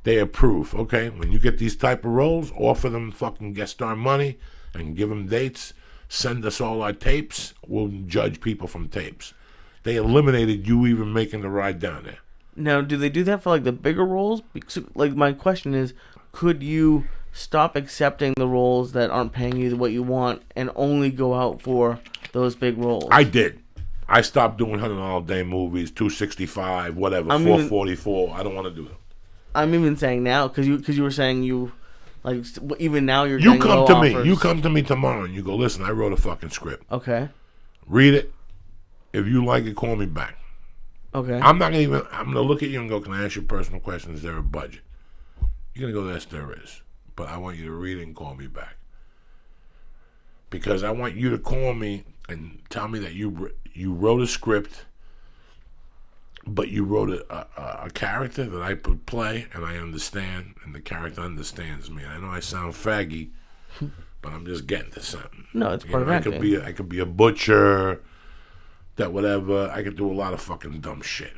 They approve. Okay, when you get these type of roles, offer them fucking guest star money and give them dates. Send us all our tapes. We'll judge people from tapes. They eliminated you even making the ride down there. Now, do they do that for like the bigger roles? Because, like, my question is, could you stop accepting the roles that aren't paying you what you want and only go out for those big roles? I did. I stopped doing $100 a day movies, $265, whatever, $444. I don't want to do them. I'm even saying now because you were saying you like even now you're. You come to me. Offers. You come to me tomorrow and you go, listen, I wrote a fucking script. Okay. Read it. If you like it, call me back. Okay. I'm gonna look at you and go, can I ask you a personal question? Is there a budget? You're gonna go, yes, there is. But I want you to read it and call me back. Because I want you to call me and tell me that you wrote a script, but you wrote a character that I could play and I understand, and the character understands me. I know I sound faggy, but I'm just getting to something. No, it's part of acting. I could be a butcher, that whatever. I could do a lot of fucking dumb shit.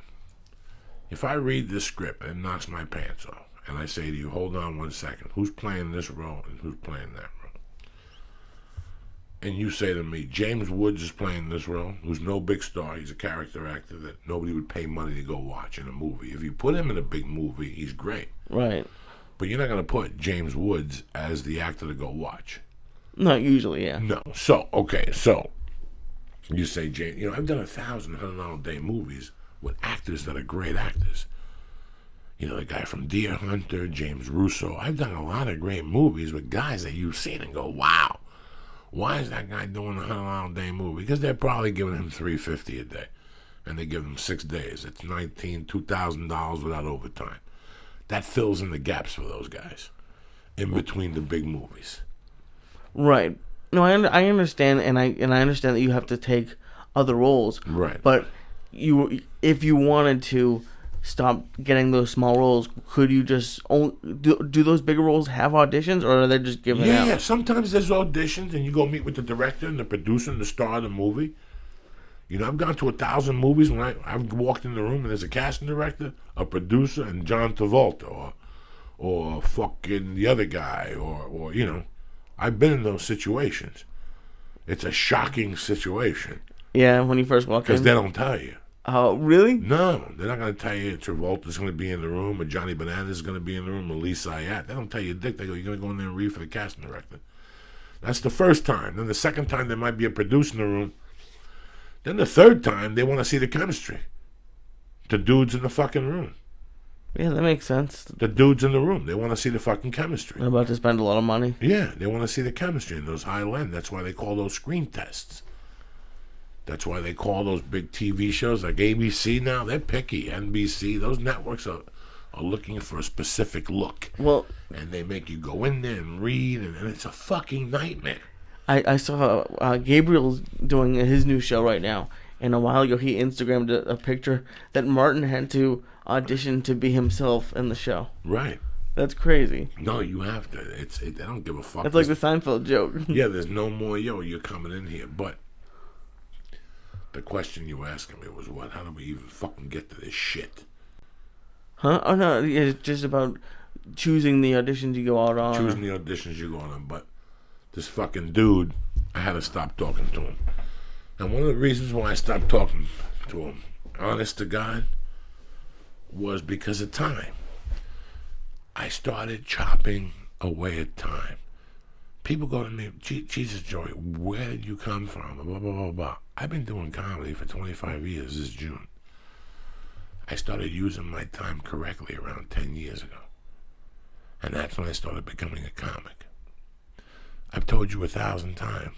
If I read this script and it knocks my pants off, and I say to you, hold on 1 second, who's playing this role and who's playing that role? And you say to me, James Woods is playing this role, who's no big star. He's a character actor that nobody would pay money to go watch in a movie. If you put him in a big movie, he's great. Right. But you're not going to put James Woods as the actor to go watch. Not usually, yeah. No. So, okay, so you say, James, I've done 1,000 $100 a day movies with actors that are great actors. The guy from Deer Hunter, James Russo. I've done a lot of great movies with guys that you've seen and go, wow. Why is that guy doing a $100 a day movie? Because they're probably giving him $350 a day, and they give him 6 days. It's $2,000 without overtime. That fills in the gaps for those guys in between the big movies. Right. No, I understand, and I understand that you have to take other roles. Right. But if you wanted to stop getting those small roles, could you just do those bigger roles have auditions, or are they just given out? Yeah, sometimes there's auditions, and you go meet with the director and the producer and the star of the movie. You know, I've gone to 1,000 movies when I've walked in the room and there's a casting director, a producer, and John Travolta, or fucking the other guy, or you know, I've been in those situations. It's a shocking situation. Yeah, when you first walk in. Because they don't tell you. Oh, really? No, they're not going to tell you Travolta's going to be in the room, or Johnny Bananas is going to be in the room, or Lee Syatt. They don't tell you dick. They go, you're going to go in there and read for the casting director. That's the first time. Then the second time, there might be a producer in the room. Then the third time, they want to see the chemistry. The dudes in the fucking room. Yeah, that makes sense. The dudes in the room. They want to see the fucking chemistry. They're about to spend a lot of money. Yeah, they want to see the chemistry in those high end. That's why they call those screen tests. That's why they call those big TV shows like ABC now. They're picky. NBC. Those networks are looking for a specific look. Well, and they make you go in there and read, and it's a fucking nightmare. I saw Gabriel's doing his new show right now, and a while ago he Instagrammed a picture that Martin had to audition to be himself in the show. Right. That's crazy. No, you have to. I don't give a fuck. It's like the Seinfeld joke. Yeah, there's no more, you're coming in here. But the question you were asking me was what? How do we even fucking get to this shit? Huh? Oh, no, it's just about choosing the auditions you go out on. Choosing the auditions you go on. But this fucking dude, I had to stop talking to him. And one of the reasons why I stopped talking to him, honest to God, was because of time. I started chopping away at time. People go to me, Jesus, Joey, where did you come from? Blah, blah, blah, blah. I've been doing comedy for 25 years this June. I started using my time correctly around 10 years ago. And that's when I started becoming a comic. I've told you 1,000 times.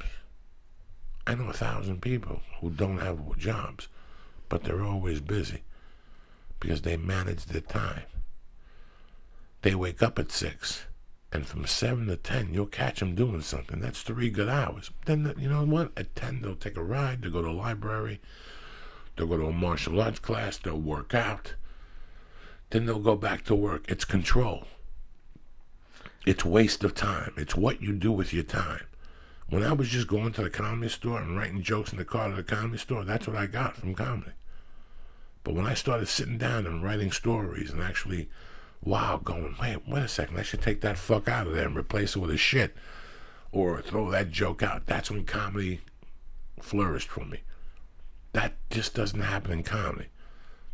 I know 1,000 people who don't have jobs, but they're always busy because they manage their time. They wake up at 6, and from 7 to 10, you'll catch them doing something. That's 3 good hours. Then, you know what? At 10, they'll take a ride. They'll go to the library. They'll go to a martial arts class. They'll work out. Then they'll go back to work. It's control. It's waste of time. It's what you do with your time. When I was just going to the comedy store and writing jokes in the car to the comedy store, that's what I got from comedy. But when I started sitting down and writing stories and actually, going, wait a second, I should take that fuck out of there and replace it with a shit or throw that joke out. That's when comedy flourished for me. That just doesn't happen in comedy.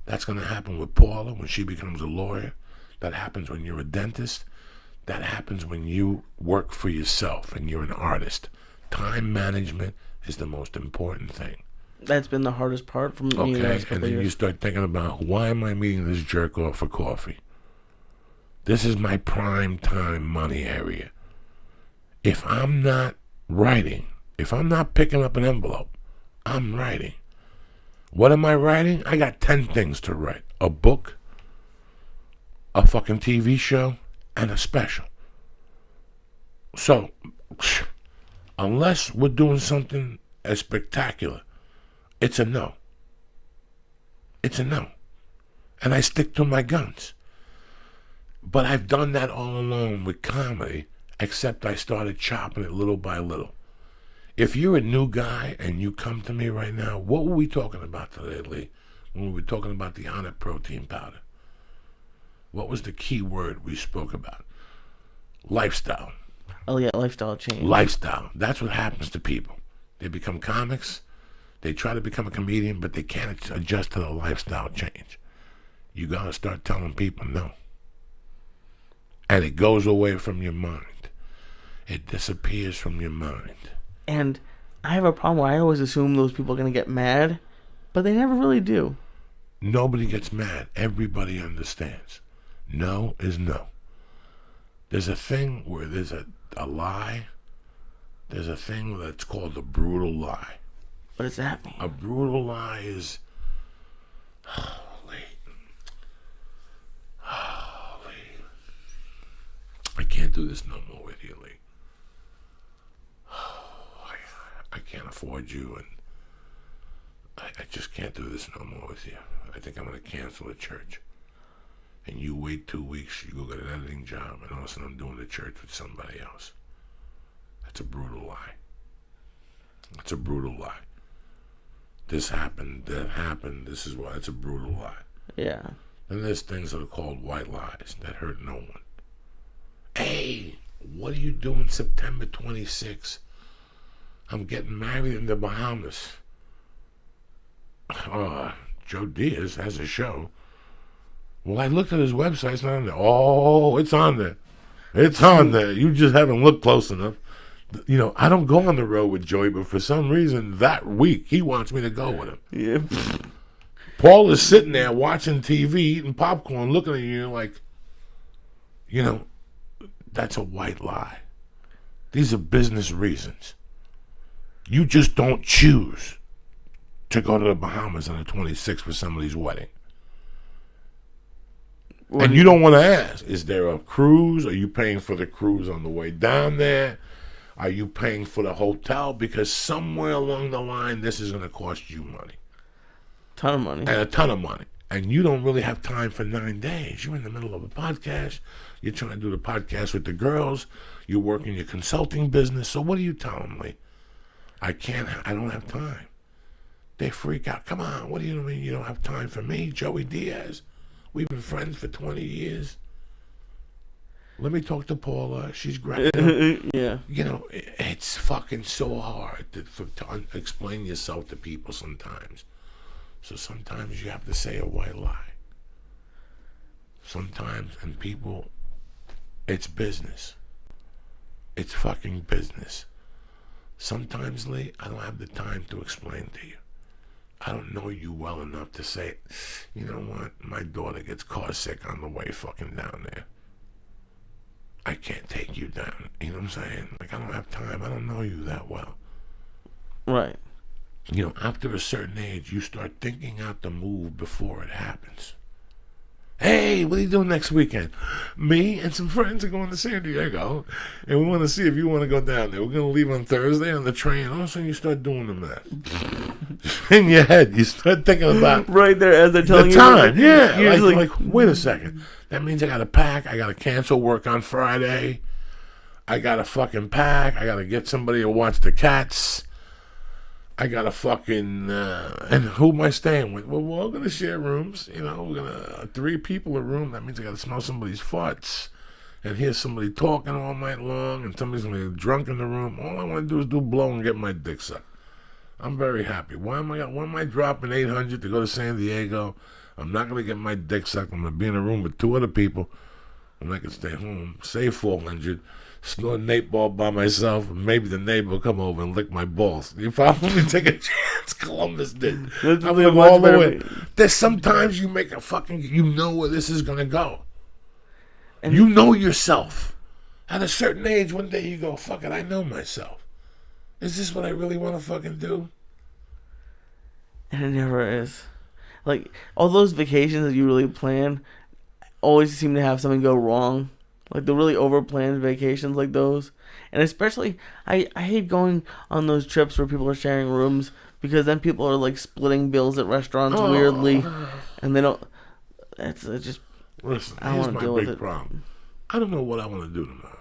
That's going to happen with Paula when she becomes a lawyer. That happens when you're a dentist. That happens when you work for yourself and you're an artist. Time management is the most important thing. That's been the hardest part for me. Okay, and then you start thinking about, why am I meeting this jerk off for coffee? This is my prime time money area. If I'm not writing, if I'm not picking up an envelope, I'm writing. What am I writing? I got 10 things to write. A book, a fucking TV show, and a special. So, unless we're doing something as spectacular, it's a no. It's a no. And I stick to my guns. But I've done that all along with comedy, except I started chopping it little by little. If you're a new guy and you come to me right now, what were we talking about today, Lee, when we were talking about the Onnit protein powder? What was the key word we spoke about? Lifestyle. Oh, yeah, lifestyle change. Lifestyle. That's what happens to people. They become comics. They try to become a comedian, but they can't adjust to the lifestyle change. You got to start telling people no. And it goes away from your mind. It disappears from your mind. And I have a problem where I always assume those people are going to get mad, but they never really do. Nobody gets mad. Everybody understands. No is no. There's a thing where there's a lie. There's a thing that's called a brutal lie. What does that mean? A brutal lie is... I can't do this no more with you, Lee. I can't afford you, and I just can't do this no more with you. I think I'm going to cancel the church. and you wait 2 weeks, you go get an editing job, and all of a sudden I'm doing the church with somebody else. That's a brutal lie. It's a brutal lie. This happened, that happened, this is why. It's a brutal lie. Yeah. And there's things that are called white lies that hurt no one. Hey, what are you doing September 26th? I'm getting married in the Bahamas. Joe Diaz has a show. Well, I looked at his website. It's not on there. Oh, it's on there. It's on there. You just haven't looked close enough. You know, I don't go on the road with Joey, but for some reason that week he wants me to go with him. Yeah. Paul is sitting there watching TV, eating popcorn, looking at you like, you know, that's a white lie. These are business reasons. You just don't choose to go to the Bahamas on the 26th for somebody's wedding. And you don't want to ask, is there a cruise? Are you paying for the cruise on the way down there? Are you paying for the hotel? Because somewhere along the line, this is going to cost you money. Ton of money. And a ton of money. And you don't really have time for 9 days. You're in the middle of a podcast. You're trying to do the podcast with the girls. You're working your consulting business. So what are you telling me? I don't have time. They freak out. Come on, what do you mean you don't have time for me, Joey Diaz? We've been friends for 20 years. Let me talk to Paula. She's great. Yeah. You know, it's fucking so hard to explain yourself to people sometimes. So sometimes you have to say a white lie. Sometimes, and people, it's business. It's fucking business. Sometimes, Lee, I don't have the time to explain to you. I don't know you well enough to say, you know what, my daughter gets car sick on the way fucking down there. I can't take you down. You know what I'm saying? Like, I don't have time. I don't know you that well. Right. You know, after a certain age, you start thinking out the move before it happens. Hey, what are you doing next weekend? Me and some friends are going to San Diego, and we want to see if you want to go down there. We're going to leave on Thursday on the train. All of a sudden, you start doing them that. In your head, you start thinking about right there as they're telling the you. time. Yeah, Usually, like, wait a second. That means I got to pack. I got to cancel work on Friday. I got to fucking pack. I got to get somebody to watch the cats. I gotta fucking, and who am I staying with? Well, we're all gonna share rooms, you know, we're gonna, 3 people a room, that means I gotta smell somebody's farts, and hear somebody talking all night long, and somebody's gonna be drunk in the room. All I wanna do is do blow and get my dick sucked. I'm very happy. Why am I dropping $800 to go to San Diego? I'm not gonna get my dick sucked. I'm gonna be in a room with 2 other people, and I can stay home, save $400, snort an 8-ball by myself, and maybe the neighbor will come over and lick my balls. You probably take a chance. Columbus did. I went all the way. There's sometimes you make a fucking, you know where this is gonna go. And you know yourself. At a certain age, one day you go, fuck it, I know myself. Is this what I really want to fucking do? And it never is. Like, all those vacations that you really plan always seem to have something go wrong. Like the really over-planned vacations like those. And especially, I hate going on those trips where people are sharing rooms, because then people are like splitting bills at restaurants weirdly. And they don't, it's just, listen, I don't here's want to my deal with big it. problem. I don't know what I want to do tomorrow.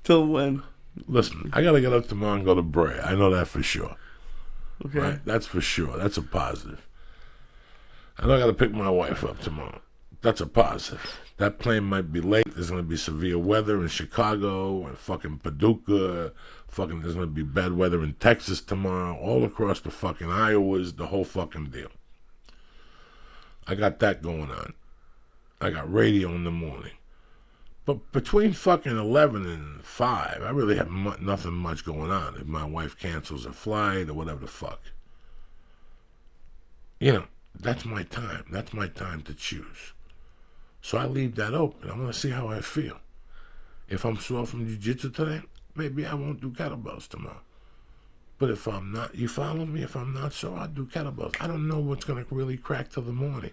Till when? Listen, I got to get up tomorrow and go to Bray. I know that for sure. Okay. Right? That's for sure. That's a positive. I know I got to pick my wife up tomorrow. That's a positive. That plane might be late. There's going to be severe weather in Chicago and fucking Paducah. Fucking, there's going to be bad weather in Texas tomorrow. All across the fucking Iowas, the whole fucking deal. I got that going on. I got radio in the morning. But between fucking 11 and 5, I really have nothing much going on. If my wife cancels a flight or whatever the fuck. You know, that's my time. That's my time to choose. So I leave that open. I want to see how I feel. If I'm sore from jiu-jitsu today, maybe I won't do kettlebells tomorrow. But if I'm not, you follow me? If I'm not sore, I'll do kettlebells. I don't know what's going to really crack till the morning.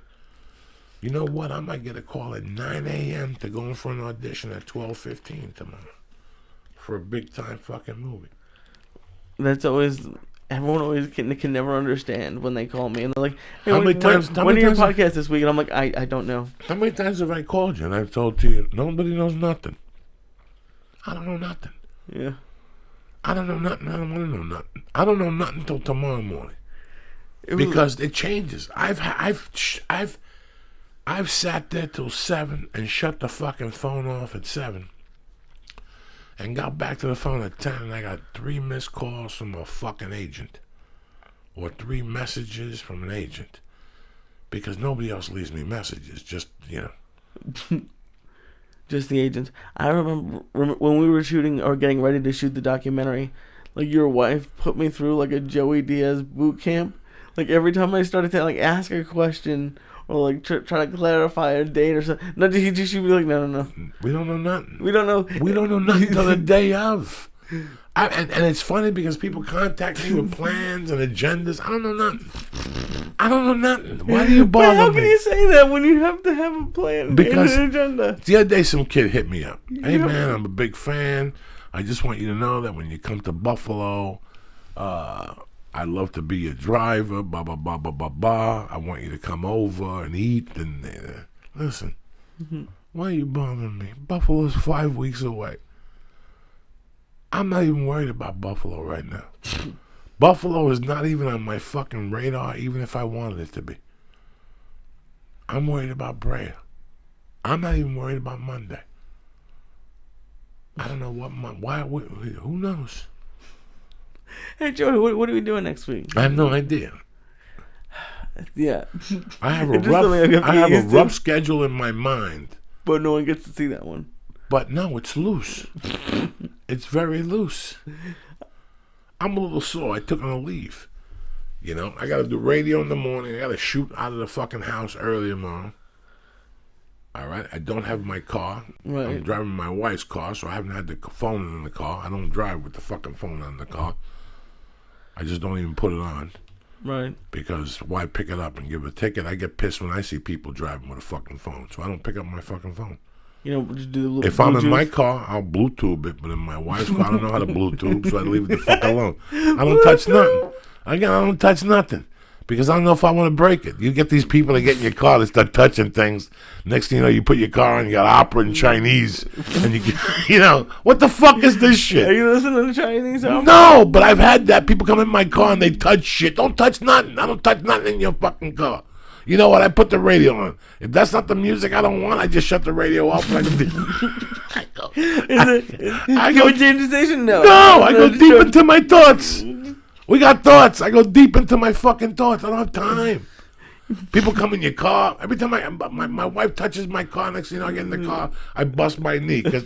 You know what? I might get a call at 9 a.m. to go in for an audition at 12:15 tomorrow for a big-time fucking movie. That's always, everyone always can never understand when they call me, and they're like, "Hey, How when many times- how when are many your times- podcast this week?" And I'm like, "I don't know." How many times have I called you and I've told you nobody knows nothing? I don't know nothing. Yeah. I don't know nothing. I don't want to know nothing. I don't know nothing until tomorrow morning It was- because it changes. I've sat there till 7 and shut the fucking phone off at 7 and got back to the phone at 10 and I got 3 missed calls from a fucking agent or 3 messages from an agent because nobody else leaves me messages. Just, Just the agents. I remember when we were shooting or getting ready to shoot the documentary, like your wife put me through like a Joey Diaz boot camp. Like every time I started to like ask a question or like try to clarify a date or something, she'd be like, no. we don't know nothing. We don't know. We don't know nothing until the day of. And it's funny because people contact me with plans and agendas. I don't know nothing. I don't know nothing. Why do you But bother how me? can you say that when you have to have a plan Because and an agenda? the other day some kid hit me up. Hey man, I'm a big fan. I just want you to know that when you come to Buffalo, I'd love to be your driver, blah, blah, blah, blah, blah, blah. I want you to come over and eat. And listen, why are you bothering me? Buffalo's 5 weeks away. I'm not even worried about Buffalo right now. Buffalo is not even on my fucking radar, even if I wanted it to be. I'm worried about Brea. I'm not even worried about Monday. I don't know what who knows? Hey Joey, what are we doing next week? I have no idea. Yeah. I have It's just something I have a used to. rough schedule in my mind. But no one gets to see that one. But no, it's loose. It's very loose. I'm a little sore. I took on a leave. I got to do radio in the morning. I got to shoot out of the fucking house early tomorrow. All right? I don't have my car. Right. I'm driving my wife's car, so I haven't had the phone in the car. I don't drive with the fucking phone on the car. I just don't even put it on. Right. Because why pick it up and give a ticket? I get pissed when I see people driving with a fucking phone, so I don't pick up my fucking phone. Just do the little If I'm in Bluetooth. my car, I'll Bluetooth it, but in my wife's car, I don't know how to Bluetooth, so I leave it the fuck alone. I don't touch nothing. Again, I don't touch nothing because I don't know if I want to break it. You get these people that get in your car, they start touching things. Next thing you know, you put your car on, you got opera and Chinese, and what the fuck is this Are shit? you listening to Chinese album? No, but I've had that. People come in my car and they touch shit. Don't touch nothing. I don't touch nothing in your fucking car. You know what? I put the radio on. If that's not the music I don't want, I just shut the radio off. And I go. Can we change the station? No. No, I go deep into my thoughts. We got thoughts. I go deep into my fucking thoughts. I don't have time. People come in your car. Every time my wife touches my car, next thing you know, I get in the car, I bust my knee because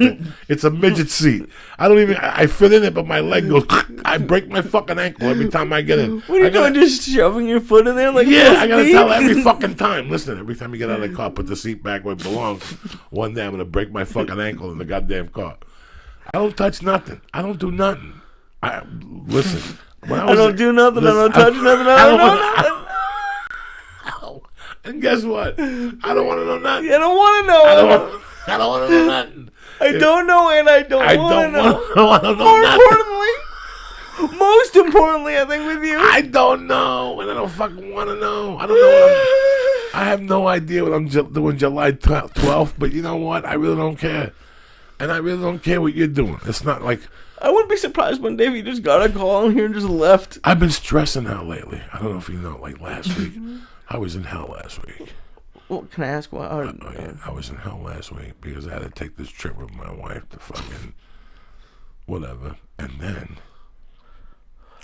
it's a midget seat. I fit in it, but my leg goes. I break my fucking ankle every time I get in. What are you doing? Just shoving your foot in there like Yeah, I gotta tell her every fucking time. Listen, every time you get out of the car, put the seat back where it belongs. One day I'm gonna break my fucking ankle in the goddamn car. I don't touch nothing. I don't do nothing. Listen. I don't do nothing. I don't touch nothing. I don't know nothing. And guess what? I don't want to know nothing. I don't want to know. I don't want to know nothing. I don't know, and I don't want to know. I don't want to know More nothing. most importantly, I think with you, I don't know, and I don't fucking want to know. I don't know. I have no idea what I'm doing July 12th, but you know what? I really don't care. And I really don't care what you're doing. It's not like... I wouldn't be surprised one day if you just got a call in here and just left. I've been stressing out lately. I don't know if you know, like last week. I was in hell last week. Well, can I ask why? I was in hell last week because I had to take this trip with my wife to fucking whatever. And then,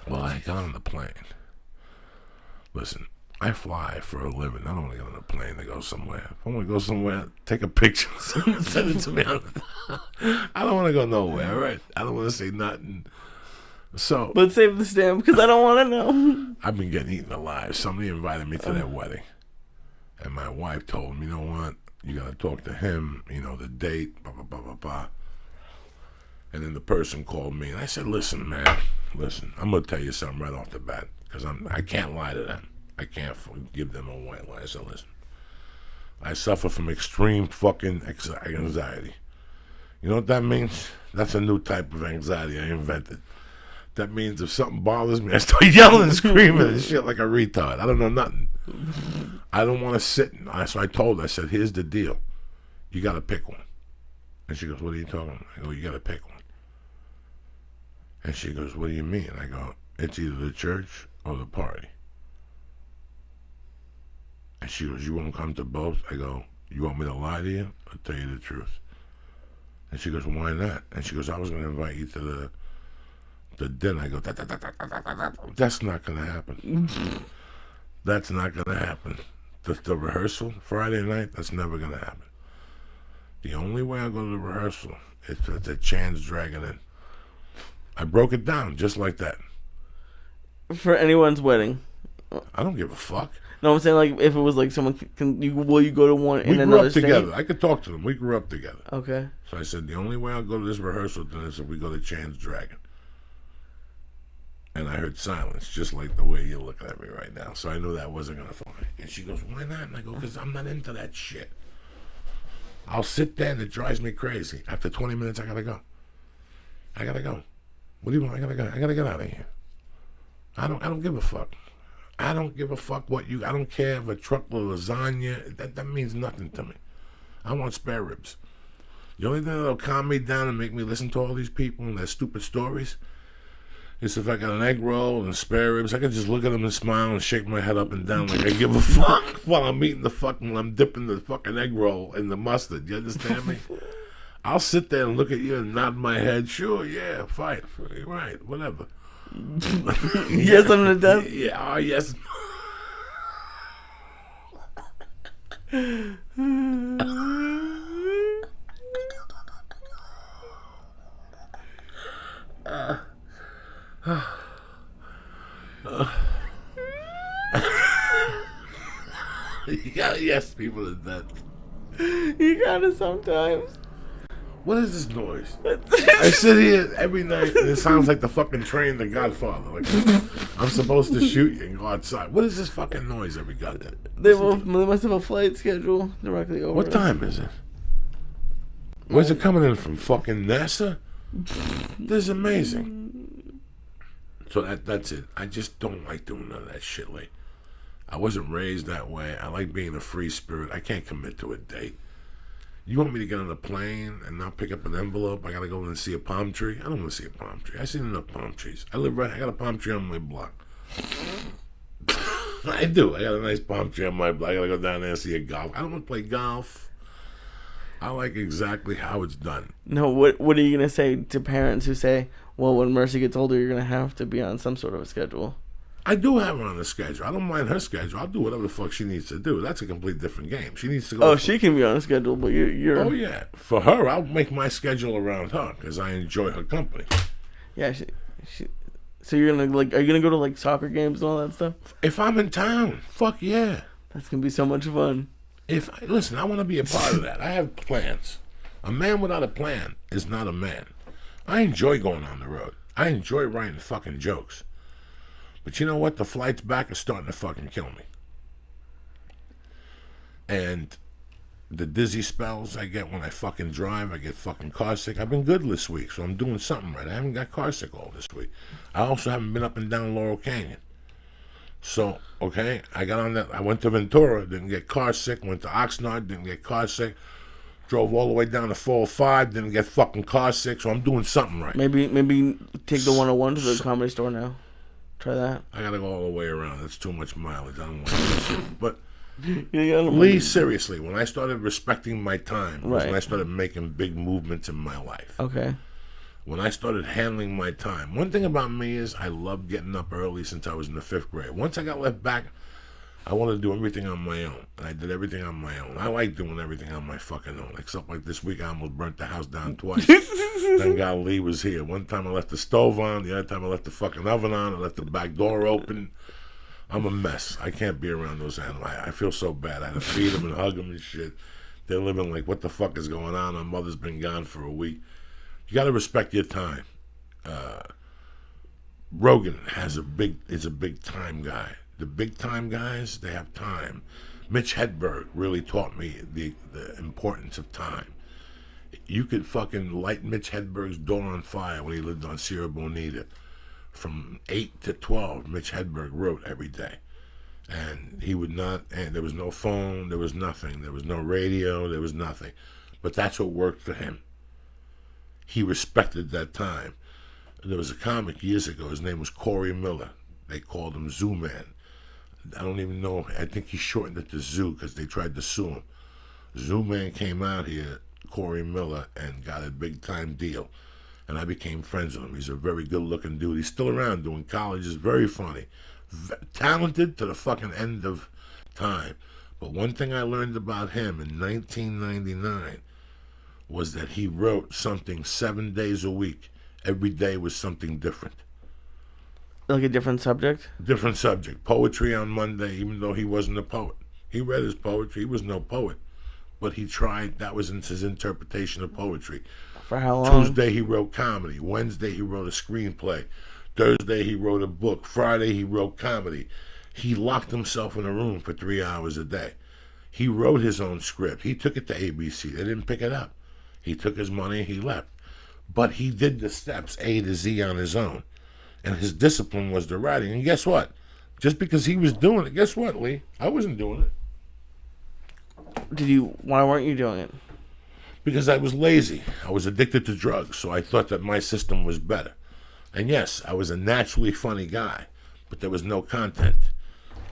well, I got on the plane. Listen, I fly for a living. I don't want to get on a plane to go somewhere. If I want to go somewhere, take a picture, send it to me. I don't want to go nowhere, all right? I don't want to say nothing. So, but save the stamp because I don't want to know. I've been getting eaten alive. Somebody invited me to their wedding. And my wife told me, you know what? You got to talk to him, the date, blah, blah, blah, blah, blah. And then the person called me. And I said, listen, man, I'm going to tell you something right off the bat. Because I can't lie to them. I can't give them a white lie. So listen, I suffer from extreme fucking anxiety. You know what that means? That's a new type of anxiety I invented. That means if something bothers me, I start yelling and screaming and shit like a retard. I don't know nothing. I don't want to sit. So I told her, I said, here's the deal. You got to pick one. And she goes, what are you talking about? I go, you got to pick one. And she goes, what do you mean? I go, it's either the church or the party. And she goes, you won't come to both? I go, you want me to lie to you or tell you the truth? And she goes, why not? And she goes, I was going to invite you to the dinner. I go, that's not going to happen. That's not going to happen. The rehearsal Friday night, that's never going to happen. The only way I go to the rehearsal is if the chance dragging in. I broke it down just like that. For anyone's wedding. I don't give a fuck. No, I'm saying like if it was like someone, will you go to one in another state? We grew up together. I could talk to them. We grew up together. Okay. So I said the only way I'll go to this rehearsal then is if we go to Chance Dragon. And I heard silence, just like the way you're looking at me right now. So I knew that wasn't going to fly. And she goes, why not? And I go, because I'm not into that shit. I'll sit there and it drives me crazy. After 20 minutes, I got to go. I got to go. What do you want? I got to go. I got to get out of here. I don't give a fuck. I don't give a fuck what you... I don't care if a truckload of lasagna... That means nothing to me. I want spare ribs. The only thing that'll calm me down and make me listen to all these people and their stupid stories is if I got an egg roll and spare ribs. I can just look at them and smile and shake my head up and down like I give a fuck while I'm eating I'm dipping the fucking egg roll in the mustard. You understand me? I'll sit there and look at you and nod my head. Sure, yeah, fine. Right, whatever. Yes, I'm the death. Yeah, oh, yes. Yes, people are dead. You gotta sometimes. What is this noise? I sit here every night and it sounds like the fucking train, The Godfather. Like I'm supposed to shoot you and go outside. What is this fucking noise every goddamn? They must have a flight schedule directly over. What time is it? Where's it coming in from? Fucking NASA? This is amazing. So that's it. I just don't like doing none of that shit. Like I wasn't raised that way. I like being a free spirit. I can't commit to a date. You want me to get on a plane and not pick up an envelope? I gotta go in and see a palm tree? I don't want to see a palm tree. I've seen enough palm trees. I got a palm tree on my block. I do. I got a nice palm tree on my block. I gotta go down there and see a golf. I don't want to play golf. I like exactly how it's done. No, what are you gonna say to parents who say, well, when Mercy gets older, you're gonna have to be on some sort of a schedule? I do have her on a schedule. I don't mind her schedule. I'll do whatever the fuck she needs to do. That's a complete different game. She needs to go. Oh, she can be on a schedule, but you're. Oh yeah, for her, I'll make my schedule around her because I enjoy her company. Yeah, she. So you're gonna are you gonna go to like soccer games and all that stuff? If I'm in town, fuck yeah. That's gonna be so much fun. Listen, I want to be a part of that. I have plans. A man without a plan is not a man. I enjoy going on the road. I enjoy writing fucking jokes. But you know what? The flights back are starting to fucking kill me. And the dizzy spells I get when I fucking drive, I get fucking car sick. I've been good this week, so I'm doing something right. I haven't got car sick all this week. I also haven't been up and down Laurel Canyon. So, okay, I got on that. I went to Ventura, didn't get car sick. Went to Oxnard, didn't get car sick. Drove all the way down to 405, didn't get fucking car sick. So I'm doing something right. Maybe take the 101 to the Comedy Store now. Try that. I gotta go all the way around. That's too much mileage. I don't want to. But Lee, seriously, when I started respecting my time, was when I started making big movements in my life. Okay. When I started handling my time. One thing about me is I love getting up early since I was in the 5th grade. Once I got left back, I wanted to do everything on my own. And I did everything on my own. I like doing everything on my fucking own. Except like this week I almost burnt the house down twice. Thank God Lee was here. One time I left the stove on. The other time I left the fucking oven on. I left the back door open. I'm a mess. I can't be around those animals. I feel so bad. I had to feed them and hug them and shit. They're living like, what the fuck is going on? My mother's been gone for a week. You got to respect your time. Rogan is a big time guy. The big time guys, they have time. Mitch Hedberg really taught me the importance of time. You could fucking light Mitch Hedberg's door on fire when he lived on Sierra Bonita. from 8 to 12, Mitch Hedberg wrote every day. And he would not, and there was no phone, there was nothing. There was no radio, there was nothing. But that's what worked for him. He respected that time. There was a comic years ago, his name was Corey Miller. They called him Zoo Man. I don't even know, I think he shortened it to Zoo because they tried to sue him. Zoo Man came out here, Corey Miller, and got a big time deal. And I became friends with him. He's a very good looking dude. He's still around doing college. He's very funny. Talented to the fucking end of time. But one thing I learned about him in 1999 was that he wrote something 7 days a week. Every day was something different. Like a different subject? Different subject. Poetry on Monday, even though he wasn't a poet. He read his poetry. He was no poet. But he tried. That was his interpretation of poetry. For how long? Tuesday he wrote comedy. Wednesday he wrote a screenplay. Thursday he wrote a book. Friday he wrote comedy. He locked himself in a room for 3 hours a day. He wrote his own script. He took it to ABC. They didn't pick it up. He took his money and he left. But he did the steps A to Z on his own. And his discipline was the writing. And guess what? Just because he was doing it, guess what, Lee? I wasn't doing it. Why weren't you doing it? Because I was lazy. I was addicted to drugs, so I thought that my system was better. And yes, I was a naturally funny guy, but there was no content.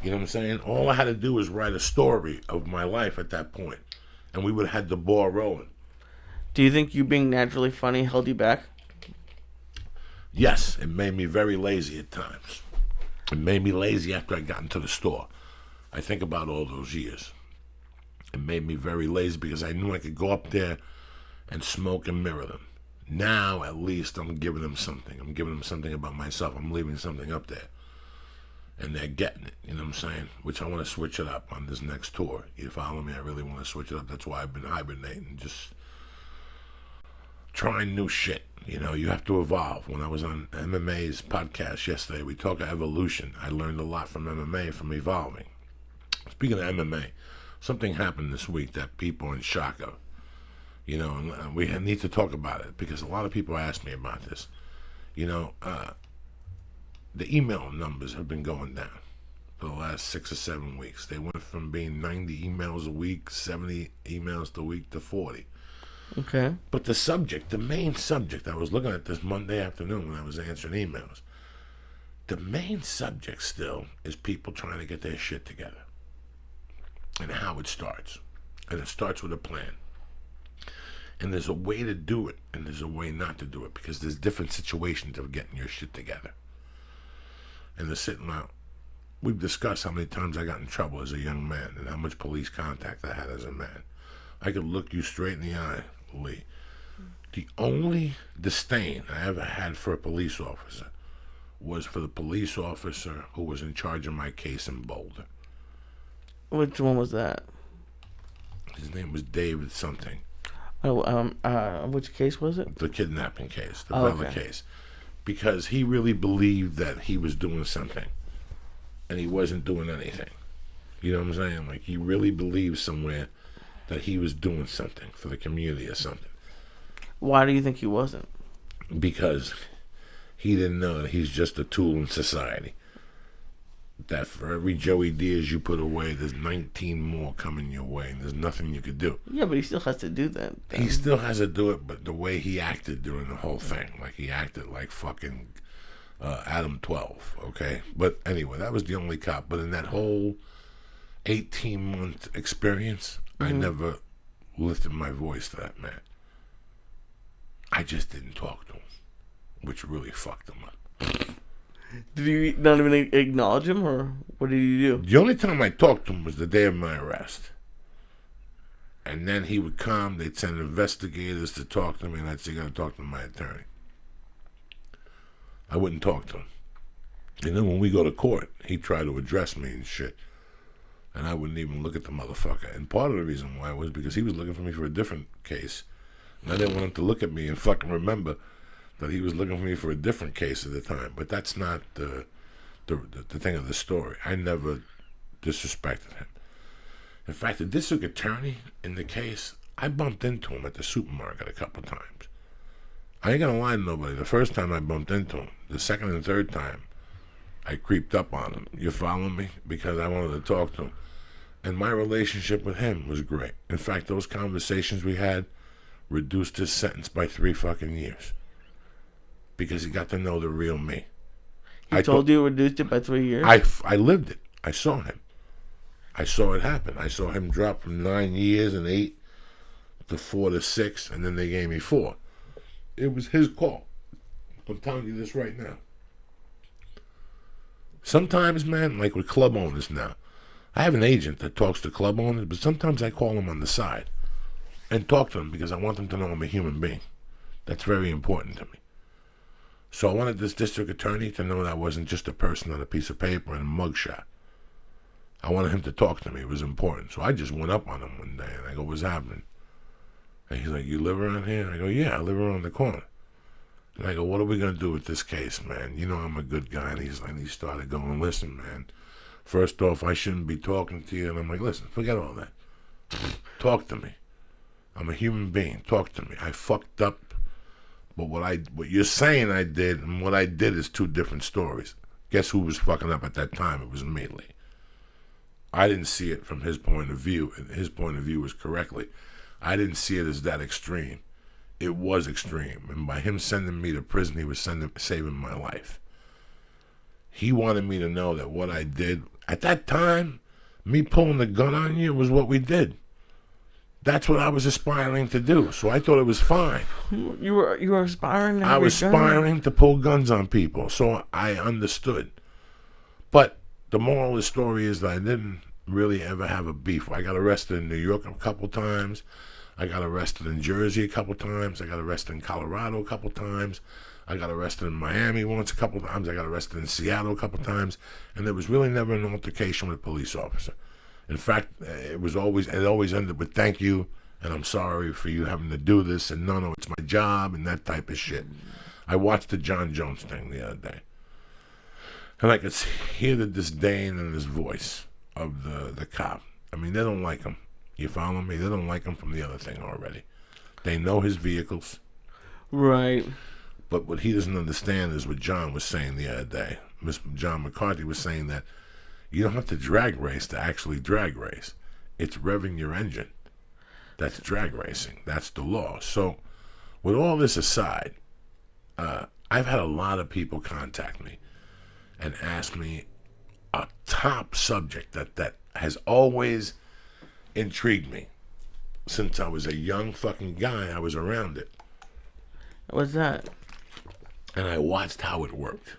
You know what I'm saying? All I had to do was write a story of my life at that point, and we would have had the ball rolling. Do you think you being naturally funny held you back? Yes, it made me very lazy at times. It made me lazy after I got into the store. I think about all those years. It made me very lazy because I knew I could go up there and smoke and mirror them. Now, at least, I'm giving them something. I'm giving them something about myself. I'm leaving something up there. And they're getting it, you know what I'm saying? Which I want to switch it up on this next tour. You follow me? I really want to switch it up. That's why I've been hibernating, just trying new shit. You know, you have to evolve. When I was on MMA's podcast yesterday, we talked about evolution. I learned a lot from MMA, from evolving. Speaking of MMA, something happened this week that people are in shock of. You know, and we need to talk about it because a lot of people ask me about this. You know, the email numbers have been going down for the last 6 or 7 weeks. They went from being 90 emails a week, 70 emails a week to 40. Okay. But the subject, the main subject, I was looking at this Monday afternoon when I was answering emails. The main subject still is people trying to get their shit together. And how it starts. And it starts with a plan. And there's a way to do it, and there's a way not to do it, because there's different situations of getting your shit together. And they're sitting out. We've discussed how many times I got in trouble as a young man and how much police contact I had as a man. I could look you straight in the eye, Lee. The only disdain I ever had for a police officer was for the police officer who was in charge of my case in Boulder. Which one was that? His name was David something. Which case was it? The kidnapping case, the Bella case. Because he really believed that he was doing something, and he wasn't doing anything. You know what I'm saying? Like, he really believed somewhere that he was doing something for the community or something. Why do you think he wasn't? Because he didn't know that he's just a tool in society. That for every Joey Diaz you put away, there's 19 more coming your way, and there's nothing you could do. Yeah, but he still has to do that. He still has to do it, but the way he acted during the whole thing, like he acted like fucking Adam 12, okay? But anyway, that was the only cop. But in that whole 18-month experience, I never lifted my voice to that man. I just didn't talk to him, which really fucked him up. Did you not even acknowledge him, or what did you do? The only time I talked to him was the day of my arrest. And then he would come, they'd send investigators to talk to me, and I'd say, you gotta talk to my attorney. I wouldn't talk to him. And then when we go to court, he'd try to address me and shit. And I wouldn't even look at the motherfucker. And part of the reason why was because he was looking for me for a different case. And I didn't want him to look at me and fucking remember that he was looking for me for a different case at the time. But that's not the thing of the story. I never disrespected him. In fact, the district attorney in the case, I bumped into him at the supermarket a couple times. I ain't gonna lie to nobody. The first time I bumped into him, the second and third time, I creeped up on him. You follow me? Because I wanted to talk to him. And my relationship with him was great. In fact, those conversations we had reduced his sentence by 3 fucking years. Because he got to know the real me. He told you reduced it by 3 years? I lived it. I saw him. I saw it happen. I saw him drop from 9 years and 8 to 4 to 6, and then they gave me 4. It was his call. I'm telling you this right now. Sometimes, man, like with club owners now, I have an agent that talks to club owners, but sometimes I call them on the side and talk to them because I want them to know I'm a human being. That's very important to me. So I wanted this district attorney to know that I wasn't just a person on a piece of paper and a mugshot. I wanted him to talk to me. It was important. So I just went up on him one day and I go, what's happening? And he's like, you live around here? I go, yeah, I live around the corner. And I go, what are we going to do with this case, man? You know I'm a good guy. And he's like, he started going, listen, man, first off, I shouldn't be talking to you. And I'm like, listen, forget all that. Talk to me. I'm a human being. Talk to me. I fucked up. But what you're saying I did and what I did is 2 different stories. Guess who was fucking up at that time? It was me, Lee. I didn't see it from his point of view, and his point of view was correctly. I didn't see it as that extreme. It was extreme, and by him sending me to prison, he was saving my life. He wanted me to know that what I did, at that time, me pulling the gun on you was what we did. That's what I was aspiring to do, so I thought it was fine. You were aspiring to have I was aspiring to pull guns on people, so I understood. But the moral of the story is that I didn't really ever have a beef. I got arrested in New York a couple times. I got arrested in Jersey a couple times. I got arrested in Colorado a couple times. I got arrested in Miami once a couple times. I got arrested in Seattle a couple times. And there was really never an altercation with a police officer. In fact, it always ended with thank you, and I'm sorry for you having to do this, and no, it's my job, and that type of shit. I watched the John Jones thing the other day, and I could hear the disdain in his voice of the cop. I mean, they don't like him. You follow me? They don't like him from the other thing already. They know his vehicles. Right. But what he doesn't understand is what John was saying the other day. Mr. John McCarthy was saying that you don't have to drag race to actually drag race. It's revving your engine. That's drag racing. That's the law. So with all this aside, I've had a lot of people contact me and ask me a top subject that has always intrigued me. Since I was a young fucking guy, I was around it. What's that? And I watched how it worked.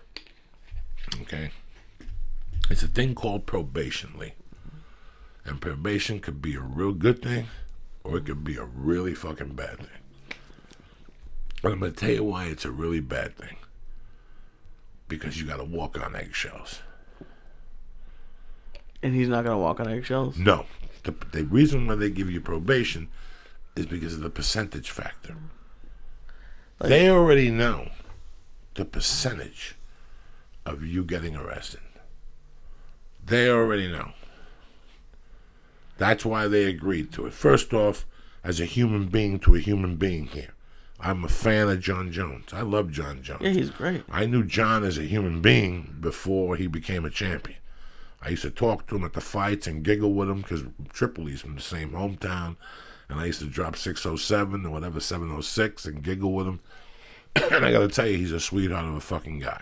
Okay? It's a thing called probation, Lee. And probation could be a real good thing, or it could be a really fucking bad thing. And I'm going to tell you why it's a really bad thing. Because you got to walk on eggshells. And he's not going to walk on eggshells? No. The reason why they give you probation is because of the percentage factor. They already know the percentage of you getting arrested. They already know. That's why they agreed to it. First off, as a human being to a human being here, I'm a fan of John Jones. I love John Jones. Yeah, he's great. I knew John as a human being before he became a champion. I used to talk to him at the fights and giggle with him because Tripoli's from the same hometown. And I used to drop 607 or whatever, 706 and giggle with him. And I got to tell you, he's a sweetheart of a fucking guy.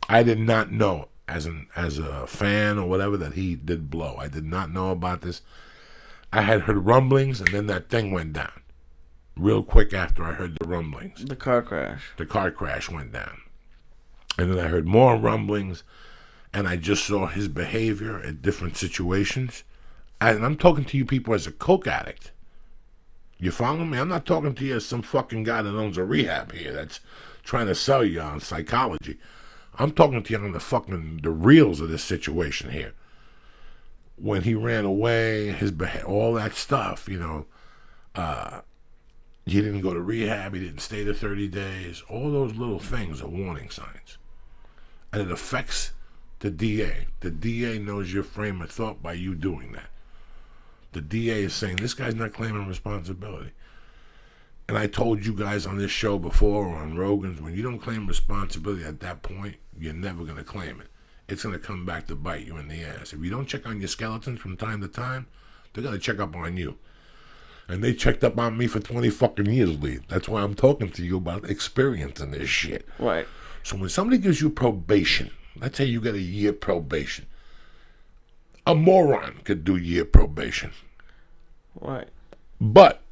I did not know as a fan or whatever that he did blow. I did not know about this. I had heard rumblings, and then that thing went down. Real quick after I heard the rumblings. The car crash. The car crash went down. And then I heard more rumblings, and I just saw his behavior at different situations. And I'm talking to you people as a coke addict. You follow me? I'm not talking to you as some fucking guy that owns a rehab here that's trying to sell you on psychology. I'm talking to you on the reals of this situation here. When he ran away, all that stuff, he didn't go to rehab, he didn't stay the 30 days. All those little things are warning signs. And it affects the DA. The DA knows your frame of thought by you doing that. The DA is saying, this guy's not claiming responsibility. And I told you guys on this show before or on Rogan's, when you don't claim responsibility at that point, you're never going to claim it. It's going to come back to bite you in the ass. If you don't check on your skeletons from time to time, they're going to check up on you. And they checked up on me for 20 fucking years, Lee. That's why I'm talking to you about experiencing this shit. Right. So when somebody gives you probation, let's say you get a year probation. A moron could do year probation. Right. But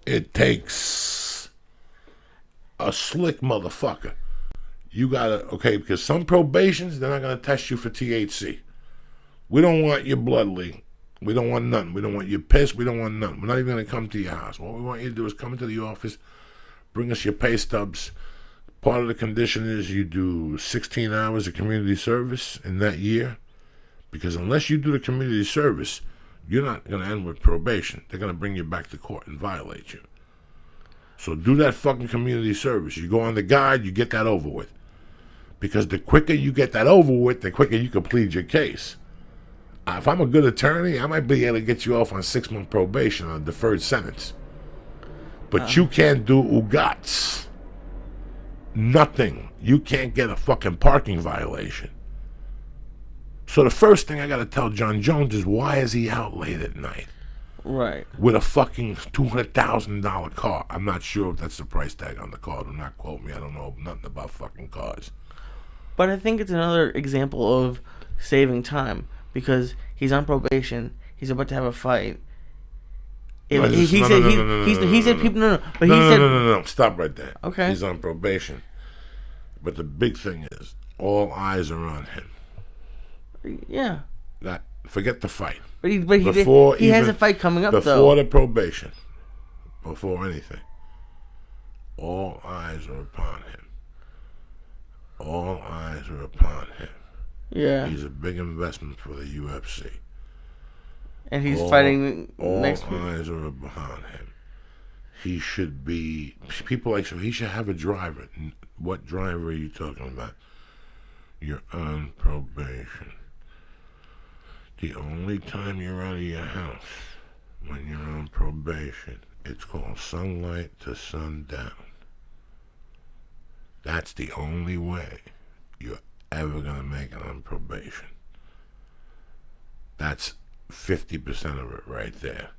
it takes a slick motherfucker. You gotta, okay, because some probations, they're not gonna test you for THC. We don't want your blood leak. We don't want nothing. We don't want your piss. We don't want nothing. We're not even gonna come to your house. What we want you to do is come into the office, bring us your pay stubs. Part of the condition is you do 16 hours of community service in that year. Because unless you do the community service, you're not going to end with probation. They're going to bring you back to court and violate you. So do that fucking community service. You go on the guide, you get that over with. Because the quicker you get that over with, the quicker you can plead your case. If I'm a good attorney, I might be able to get you off on 6-month probation on a deferred sentence. But you can't do ugats. Nothing. You can't get a fucking parking violation. So the first thing I got to tell John Jones is, why is he out late at night? Right. With a fucking $200,000 car. I'm not sure if that's the price tag on the car. Do not quote me. I don't know nothing about fucking cars. But I think it's another example of saving time, because he's on probation. He's about to have a fight. He said people. No. But he said no. Stop right there. Okay. He's on probation. But the big thing is, all eyes are on him. Yeah. Forget the fight. But he has a fight coming up, though. Before the probation. Before anything. All eyes are upon him. All eyes are upon him. Yeah. He's a big investment for the UFC. And he's fighting next week. All eyes are upon him. He should be... People like, so he should have a driver. What driver are you talking about? You're on probation. The only time you're out of your house when you're on probation, it's called sunlight to sundown. That's the only way you're ever going to make it on probation. That's 50% of it right there.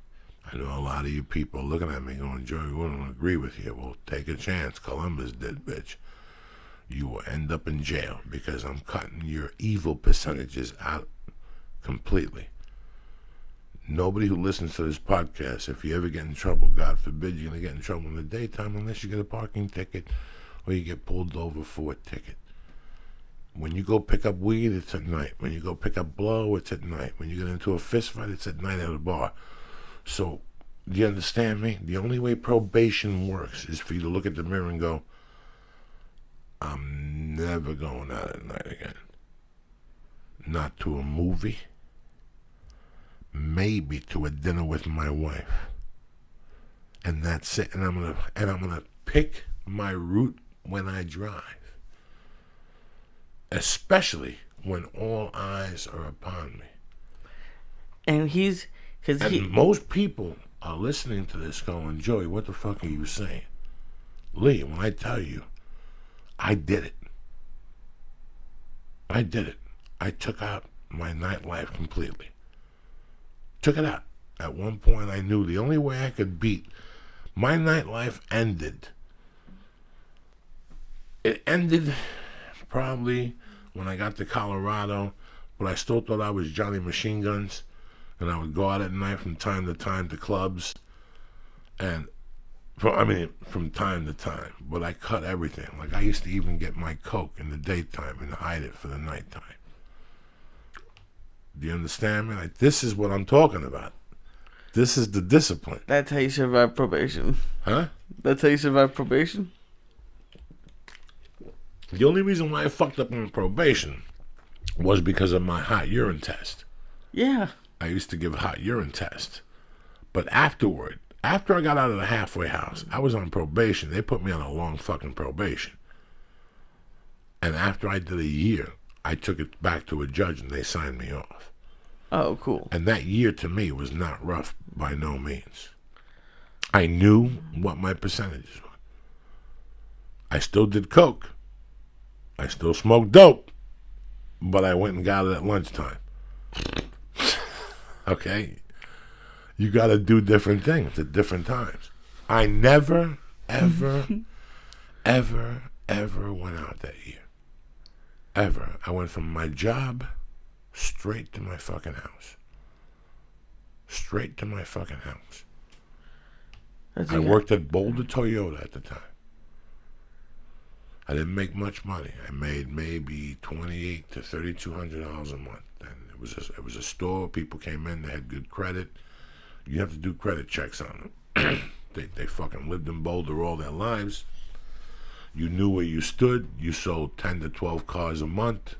I know a lot of you people looking at me going, Joey, we don't agree with you. Well, take a chance. Columbus did, bitch. You will end up in jail because I'm cutting your evil percentages out completely. Nobody who listens to this podcast, if you ever get in trouble, God forbid, you're going to get in trouble in the daytime unless you get a parking ticket or you get pulled over for a ticket. When you go pick up weed, it's at night. When you go pick up blow, it's at night. When you get into a fist fight, it's at night at a bar. So, do you understand me? The only way probation works is for you to look at the mirror and go, I'm never going out at night again. Not to a movie. Maybe to a dinner with my wife. And that's it. And I'm gonna pick my route when I drive. Especially when all eyes are upon me. And most people are listening to this going, Joey, what the fuck are you saying? Lee, when I tell you, I did it. I took out my nightlife completely. Took it out. At one point I knew the only way I could beat my nightlife ended. It ended probably when I got to Colorado, but I still thought I was Johnny Machine Guns, and I would go out at night from time to time to clubs, and from time to time, but I cut everything. Like, I used to even get my coke in the daytime and hide it for the nighttime. Do you understand me? Like, this is what I'm talking about. This is the discipline. That's how you survive probation. Huh? That's how you survive probation? The only reason why I fucked up on probation was because of my hot urine test. Yeah. I used to give a hot urine test. But after I got out of the halfway house, I was on probation. They put me on a long fucking probation. And after I did a year, I took it back to a judge and they signed me off. Oh, cool. And that year to me was not rough by no means. I knew what my percentages were. I still did coke. I still smoked dope. But I went and got it at lunchtime. Okay? You got to do different things at different times. I never, ever, ever went out that year. Ever. I went from my job straight to my fucking house. Straight to my fucking house. I worked at Boulder Toyota at the time. I didn't make much money. I made maybe $2,800 to $3,200 a month. And it was a store. People came in. They had good credit. You have to do credit checks on them. They fucking lived in Boulder all their lives. You knew where you stood. You sold 10 to 12 cars a month.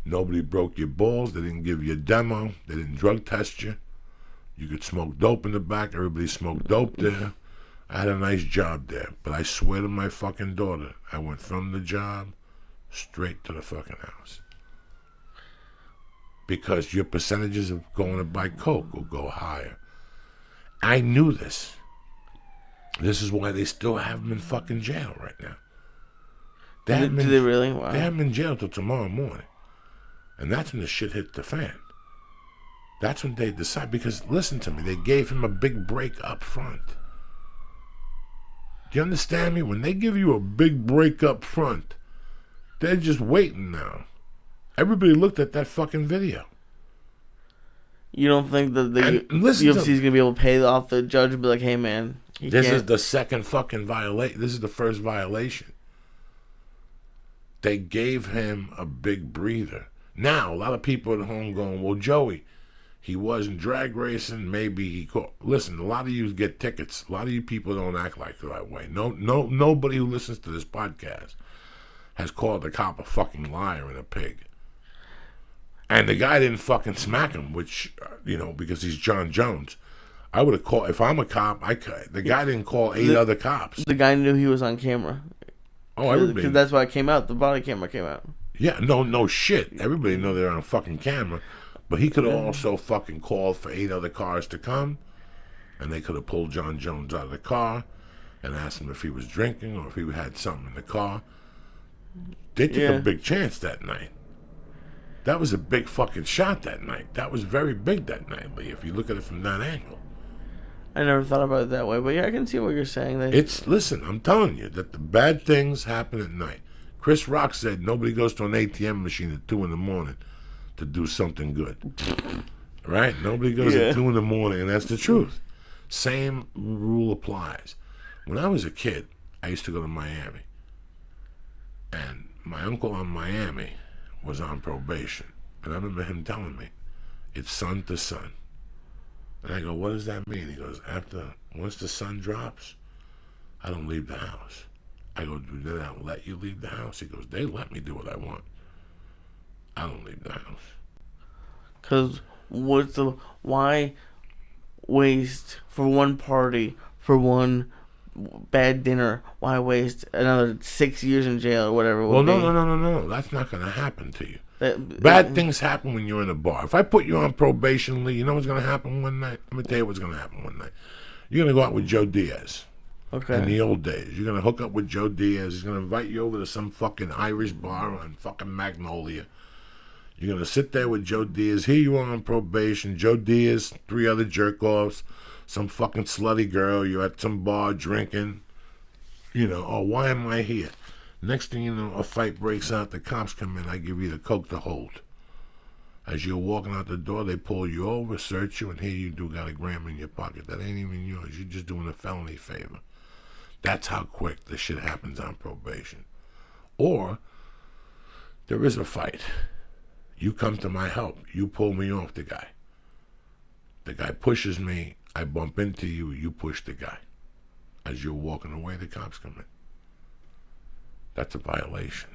Nobody broke your balls. They didn't give you a demo. They didn't drug test you. You could smoke dope in the back. Everybody smoked dope there. I had a nice job there. But I swear to my fucking daughter, I went from the job straight to the fucking house. Because your percentages of going to buy coke will go higher. I knew this. This is why they still have him in fucking jail right now. Did they really? Wow. They have him in jail till tomorrow morning. And that's when the shit hit the fan. That's when they decide. Because, listen to me, they gave him a big break up front. Do you understand me? When they give you a big break up front, they're just waiting now. Everybody looked at that fucking video. You don't think that the UFC is going to be able to pay off the judge and be like, hey, man, this is the second fucking violation. This is the first violation. They gave him a big breather. Now, a lot of people at home going, well, Joey, he wasn't drag racing. Maybe he caught. Listen, a lot of you get tickets. A lot of you people don't act like that way. Nobody who listens to this podcast has called the cop a fucking liar and a pig. And the guy didn't fucking smack him, which, because he's John Jones. I would have called, if I'm a cop, the guy didn't call eight other cops. The guy knew he was on camera. Oh, everybody. Because that's why it came out. The body camera came out. Yeah, no shit. Everybody know they're on fucking camera. But he could have also fucking called for 8 other cars to come. And they could have pulled John Jones out of the car and asked him if he was drinking or if he had something in the car. They took a big chance that night. That was a big fucking shot that night. That was very big that night, Lee, if you look at it from that angle. I never thought about it that way, but yeah, I can see what you're saying. Listen, I'm telling you that the bad things happen at night. Chris Rock said nobody goes to an ATM machine at 2 in the morning to do something good. Right? Nobody goes at 2 in the morning, and that's the truth. Same rule applies. When I was a kid, I used to go to Miami. And my uncle in Miami was on probation. And I remember him telling me, it's sun to sun. And I go, what does that mean? He goes, once the sun drops, I don't leave the house. I go, do they not let you leave the house? He goes, they let me do what I want. I don't leave the house. Because why waste for one party, for one bad dinner, why waste another 6 years in jail or whatever? Well, no. That's not going to happen to you. Bad things happen when you're in a bar. If I put you on probation, Lee, you know what's going to happen one night? Let me tell you what's going to happen one night. You're going to go out with Joe Diaz. Okay. In the old days. You're going to hook up with Joe Diaz. He's going to invite you over to some fucking Irish bar on fucking Magnolia. You're going to sit there with Joe Diaz. Here you are on probation. Joe Diaz, 3 other jerk-offs, some fucking slutty girl. You're at some bar drinking. Why am I here? Next thing you know, a fight breaks out. The cops come in. I give you the coke to hold. As you're walking out the door, they pull you over, search you, and here you do got a gram in your pocket. That ain't even yours. You're just doing a felony favor. That's how quick this shit happens on probation. Or there is a fight. You come to my help. You pull me off the guy. The guy pushes me. I bump into you. You push the guy. As you're walking away, the cops come in. That's a violation.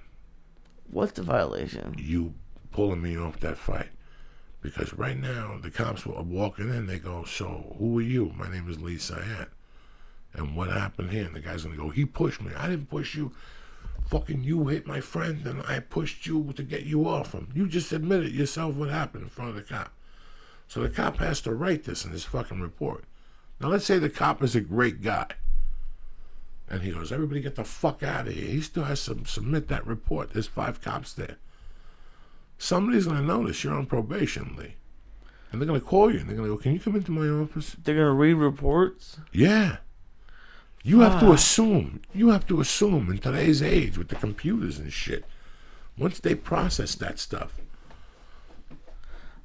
What's the violation? You pulling me off that fight. Because right now, the cops are walking in. They go, so who are you? My name is Lee Syatt. And what happened here? And the guy's going to go, he pushed me. I didn't push you. Fucking you hit my friend and I pushed you to get you off him. You just admitted yourself what happened in front of the cop. So the cop has to write this in his fucking report. Now, let's say the cop is a great guy. And he goes, everybody get the fuck out of here. He still has to submit that report. There's 5 cops there. Somebody's going to notice you're on probation, Lee. And they're going to call you. And they're going to go, can you come into my office? They're going to read reports? Yeah. You have to assume. You have to assume in today's age with the computers and shit. Once they process that stuff.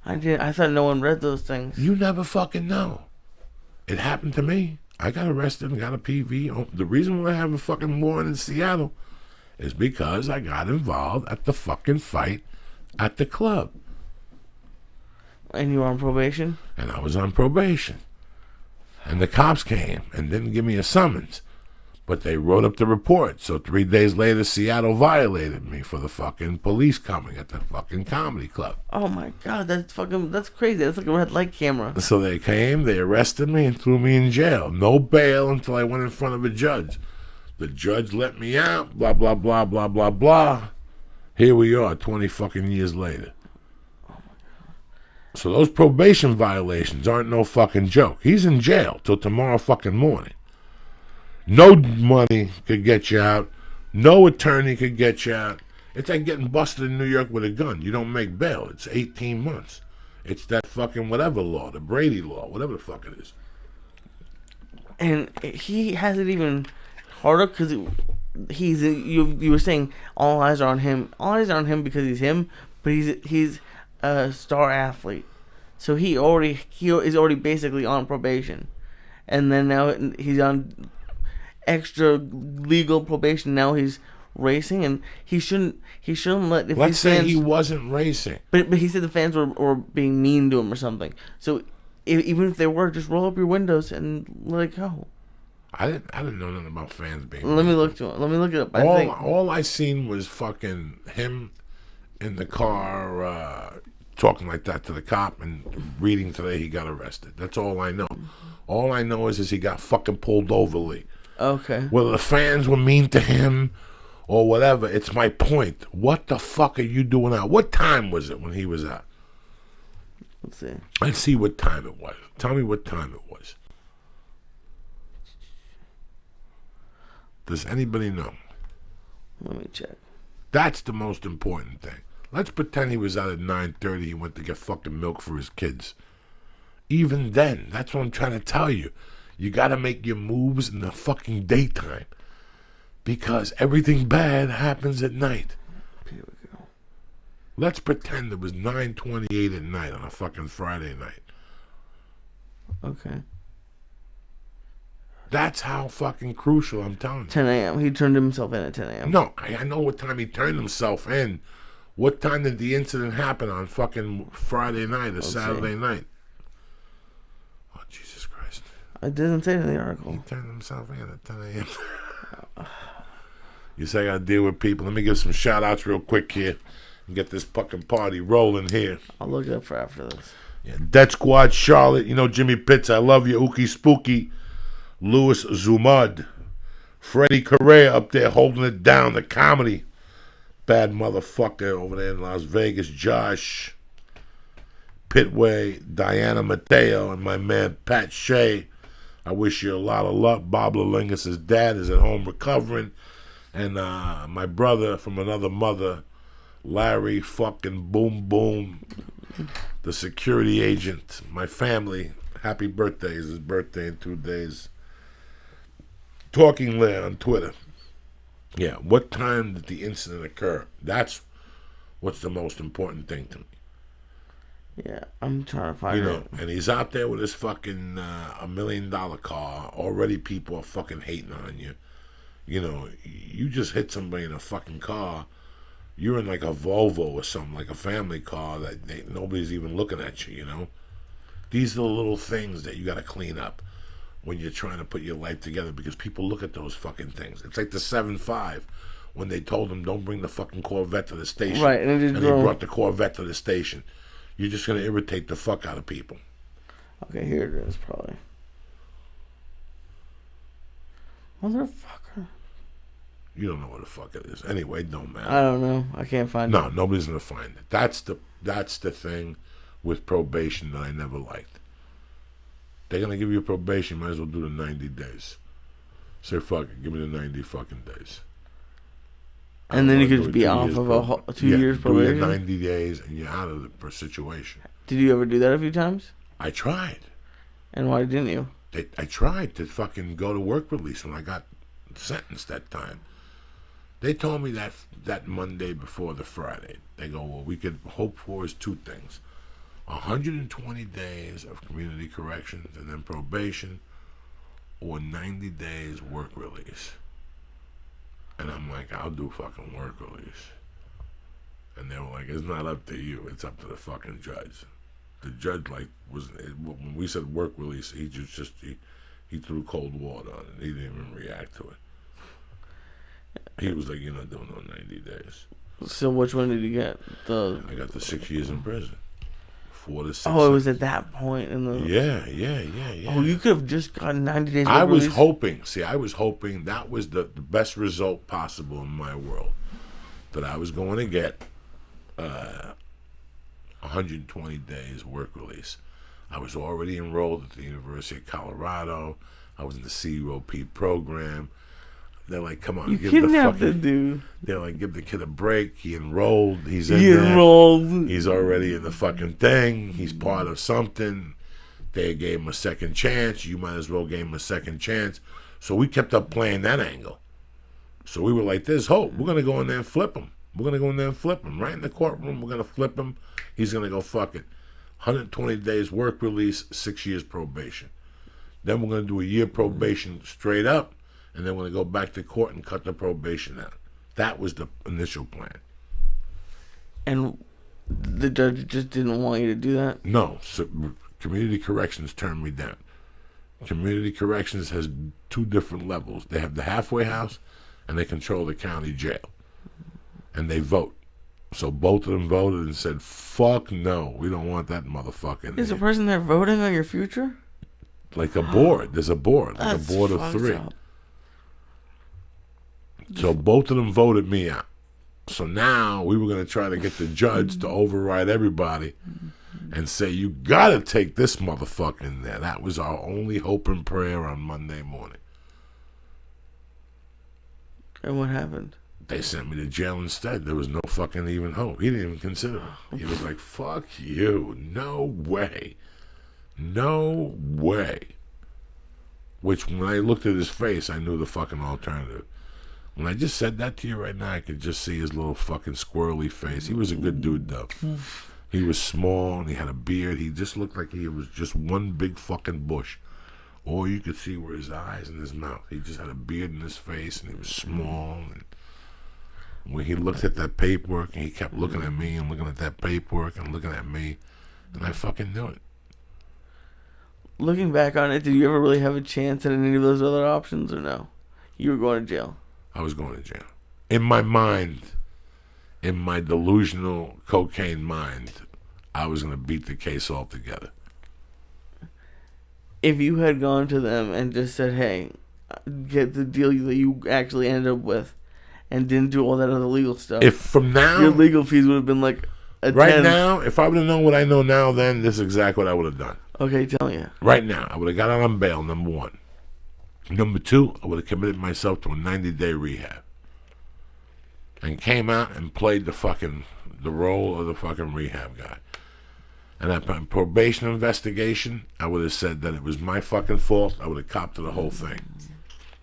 I thought no one read those things. You never fucking know. It happened to me. I got arrested and got a PV. The reason why I have a fucking warrant in Seattle is because I got involved at the fucking fight at the club. And you were on probation? And I was on probation. And the cops came and didn't give me a summons. But they wrote up the report. So 3 days later, Seattle violated me for the fucking police coming at the fucking comedy club. Oh my God, that's crazy. That's like a red light camera. So they came, they arrested me and threw me in jail. No bail until I went in front of a judge. The judge let me out, blah, blah, blah, blah, blah, blah. Here we are 20 fucking years later. So those probation violations aren't no fucking joke. He's in jail till tomorrow fucking morning. No money could get you out. No attorney could get you out. It's like getting busted in New York with a gun. You don't make bail. It's 18 months. It's that fucking whatever law, the Brady law, whatever the fuck it is. And he has it even harder because you were saying all eyes are on him. All eyes are on him because he's him, but he's a star athlete. So he is already basically on probation. And then now he's on extra legal probation. Now he's racing, and he shouldn't let. If Let's say fans, he wasn't racing, but he said the fans were being mean to him or something. So even if they were, just roll up your windows and let it go. I didn't know nothing about fans being. Let me look it up. All I seen was fucking him in the car talking like that to the cop and reading today he got arrested. That's all I know. All I know is he got fucking pulled over, Lee. Okay. Whether the fans were mean to him or whatever, it's my point. What the fuck are you doing out? What time was it when he was out? Let's see. Let's see what time it was. Tell me what time it was. Does anybody know? Let me check. That's the most important thing. Let's pretend he was out at 9:30. He went to get fucking milk for his kids. Even then, that's what I'm trying to tell you. You got to make your moves in the fucking daytime. Because everything bad happens at night. Here we go. Let's pretend it was 9:28 at night on a fucking Friday night. Okay. That's how fucking crucial I'm telling you. 10 a.m. He turned himself in at 10 a.m. No, I know what time he turned himself in. What time did the incident happen on fucking Friday night or Saturday night? Oh, Jesus Christ. It doesn't say it in the article. He turned himself in at 10 a.m. You say I gotta deal with people. Let me give some shout outs real quick here and get this fucking party rolling here. I'll look it up for after this. Yeah, Death Squad, Charlotte. You know Jimmy Pitts. I love you. Ookie Spooky. Louis Zumud. Freddie Correa up there holding it down. The comedy. Bad motherfucker over there in Las Vegas. Josh Pitway. Diana Mateo. And my man Pat Shea. I wish you a lot of luck. Bob Lalingus' dad is at home recovering. And my brother from another mother, Larry fucking Boom Boom, the security agent. My family, happy birthday. It's his birthday in 2 days. Talking Lair on Twitter. Yeah, what time did the incident occur? That's what's the most important thing to me. Yeah, I'm trying to find it. And he's out there with his fucking $1 million car. Already people are fucking hating on you. You know, you just hit somebody in a fucking car. You're in like a Volvo or something, like a family car that nobody's even looking at you, you know? These are the little things that you got to clean up when you're trying to put your life together, because people look at those fucking things. It's like the 7.5 when they told him don't bring the fucking Corvette to the station. Right, and they brought the Corvette to the station. You're just going to irritate the fuck out of people. Okay, here it is, probably. Motherfucker. You don't know what the fuck it is. Anyway, it don't matter. I don't know. I can't find it. No, nobody's going to find it. That's the thing with probation that I never liked. They're going to give you probation. Might as well do the 90 days. Say, fuck it. Give me the 90 fucking days. And then you could be off of 2 years probation? Do your 90 days and you're out of the situation. Did you ever do that a few times? I tried. And why didn't you? I tried to fucking go to work release when I got sentenced that time. They told me that Monday before the Friday. They go, well, we could hope for is two things. 120 days of community corrections and then probation, or 90 days work release. And I'm like, I'll do fucking work release. And they were like, it's not up to you. It's up to the fucking judge. The judge, like, when we said work release, he threw cold water on it. He didn't even react to it. He was like, you're not doing no 90 days. So which one did you get? I got the 6 years in prison. 4 to 6. Oh, it was at that point in the... Yeah. Oh, you could have just gotten 90 days. I was hoping that was the best result possible in my world. That I was going to get 120 days work release. I was already enrolled at the University of Colorado. I was in the CUOP program. They're like, come on, give the dude. They're like, give the kid a break. He enrolled. He's in there. He's already in the fucking thing. He's part of something. They gave him a second chance. You might as well give him a second chance. So we kept up playing that angle. So we were like, there's hope. We're going to go in there and flip him. Right in the courtroom. We're going to flip him. He's going to go fuck it. 120 days work release, 6 years probation. Then we're going to do a year probation straight up. And then we're going to go back to court and cut the probation out. That was the initial plan. And the judge just didn't want you to do that? No. So community corrections turned me down. Community corrections has 2 different levels. They have the halfway house, and they control the county jail. And they vote. So both of them voted and said, fuck no, we don't want that motherfucker in Is there. a person there voting on your future? Like a board. There's a board. Like That's a board of 3. up. So both of them voted me out. So now we were going to try to get the judge to override everybody and say, you got to take this motherfucker in there. That was our only hope and prayer on Monday morning. And what happened? They sent me to jail instead. There was no fucking even hope. He didn't even consider it. He was like, fuck you. No way. No way. Which, when I looked at his face, I knew the fucking alternative. When I just said that to you right now, I could just see his little fucking squirrely face. He was a good dude, though. He was small, and he had a beard. He just looked like he was just one big fucking bush. All you could see were his eyes and his mouth. He just had a beard in his face, and he was small. And when he looked at that paperwork, and he kept looking at me and looking at that paperwork and looking at me, and I fucking knew it. Looking back on it, did you ever really have a chance at any of those other options, or no? You were going to jail. I was going to jail. In my mind, in my delusional cocaine mind, I was going to beat the case altogether. If you had gone to them and just said, hey, get the deal that you actually ended up with, and didn't do all that other legal stuff, if from now, your legal fees would have been like a right 10. now, if I would have known what I know now, then this is exactly what I would have done. Okay, tell me. Right now, I would have got out on bail, number 1. Number 2, I would have committed myself to a 90-day rehab. And came out and played the role of the fucking rehab guy. And at probation investigation, I would have said that it was my fucking fault. I would have copped to the whole thing.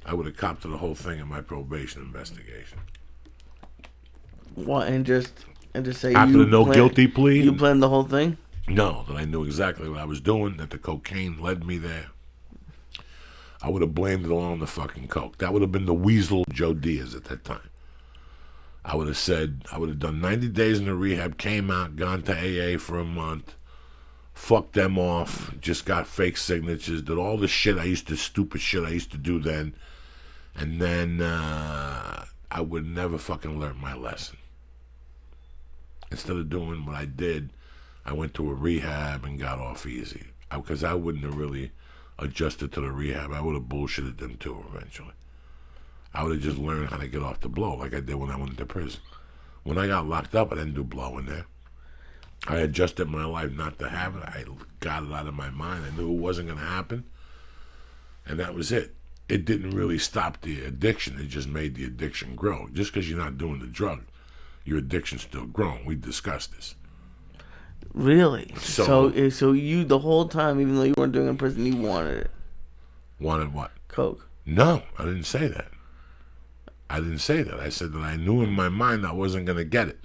I would have copped to the whole thing in my probation investigation. What, and just say after the no guilty plea? You planned the whole thing? No, that I knew exactly what I was doing, that the cocaine led me there. I would have blamed it all on the fucking coke. That would have been the weasel Joe Diaz at that time. I would have said, I would have done 90 days in the rehab, came out, gone to AA for a month, fucked them off, just got fake signatures, did all the stupid shit I used to do then, and then I would never fucking learn my lesson. Instead of doing what I did, I went to a rehab and got off easy. Because I wouldn't have really adjusted to the rehab. I would have bullshitted them too eventually. I would have just learned how to get off the blow like I did when I went into prison. When I got locked up, I didn't do blow in there. I adjusted my life not to have it. I got it out of my mind. I knew it wasn't going to happen. And that was it. It didn't really stop the addiction. It just made the addiction grow. Just because you're not doing the drug, your addiction's still growing. We discussed this. Really? So you, the whole time, even though you weren't doing it in prison, you wanted it. Wanted what? Coke. No, I didn't say that. I didn't say that. I said that I knew in my mind I wasn't going to get it.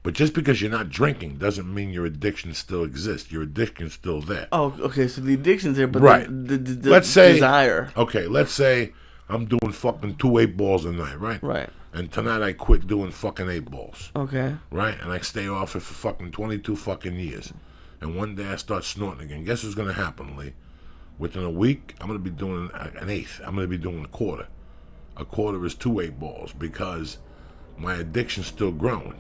But just because you're not drinking doesn't mean your addiction still exists. Your addiction's still there. Oh, okay. So the addiction's there, but right. the let's say, desire. Okay, let's say I'm doing fucking 2 8-balls a night, right? Right. And tonight I quit doing fucking 8-balls. Okay. Right? And I stay off it for fucking 22 fucking years. And one day I start snorting again. Guess what's going to happen, Lee? Within a week, I'm going to be doing an eighth. I'm going to be doing a quarter. A quarter is 2 8-balls because my addiction's still growing.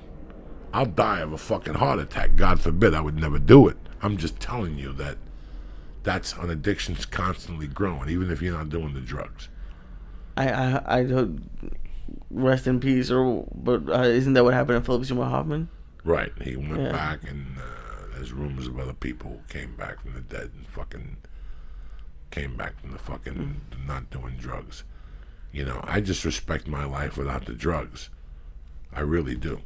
I'll die of a fucking heart attack. God forbid, I would never do it. I'm just telling you that that's an addiction's constantly growing, even if you're not doing the drugs. I don't rest in peace, but isn't that what happened in Philip Seymour Hoffman? Right. He went back, and there's rumors of other people who came back from the dead and fucking came back from the fucking not doing drugs. You know, I just respect my life without the drugs. I really do.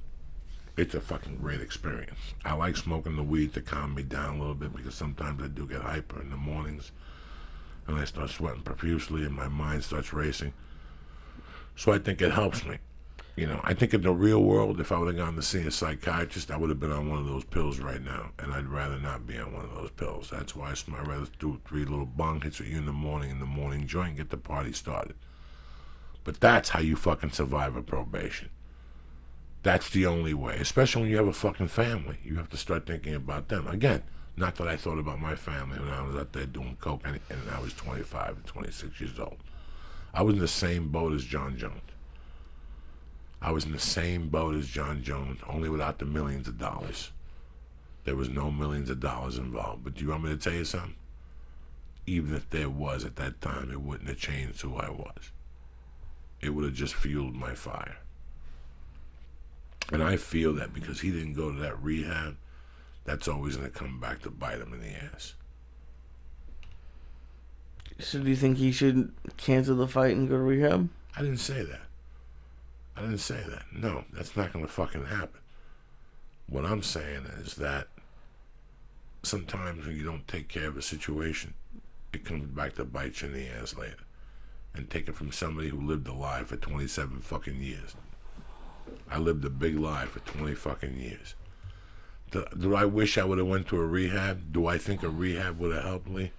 It's a fucking great experience. I like smoking the weed to calm me down a little bit because sometimes I do get hyper in the mornings and I start sweating profusely and my mind starts racing. So I think it helps me. You know, I think in the real world, if I would have gone to see a psychiatrist, I would have been on one of those pills right now. And I'd rather not be on one of those pills. That's why I'd rather do 3 little bong hits with you in the morning joint, and get the party started. But that's how you fucking survive a probation. That's the only way, especially when you have a fucking family. You have to start thinking about them. Again, not that I thought about my family when I was out there doing coke and I was 25 and 26 years old. I was in the same boat as John Jones. I was in the same boat as John Jones, only without the millions of dollars. There was no millions of dollars involved. But do you want me to tell you something? Even if there was at that time, it wouldn't have changed who I was. It would have just fueled my fire. And I feel that because he didn't go to that rehab, that's always going to come back to bite him in the ass. So do you think he should cancel the fight and go to rehab? I didn't say that. No, that's not going to fucking happen. What I'm saying is that sometimes when you don't take care of a situation, it comes back to bite you in the ass later. And take it from somebody who lived a lie for 27 fucking years. I lived a big lie for 20 fucking years. Do I wish I would have went to a rehab? Do I think a rehab would have helped me?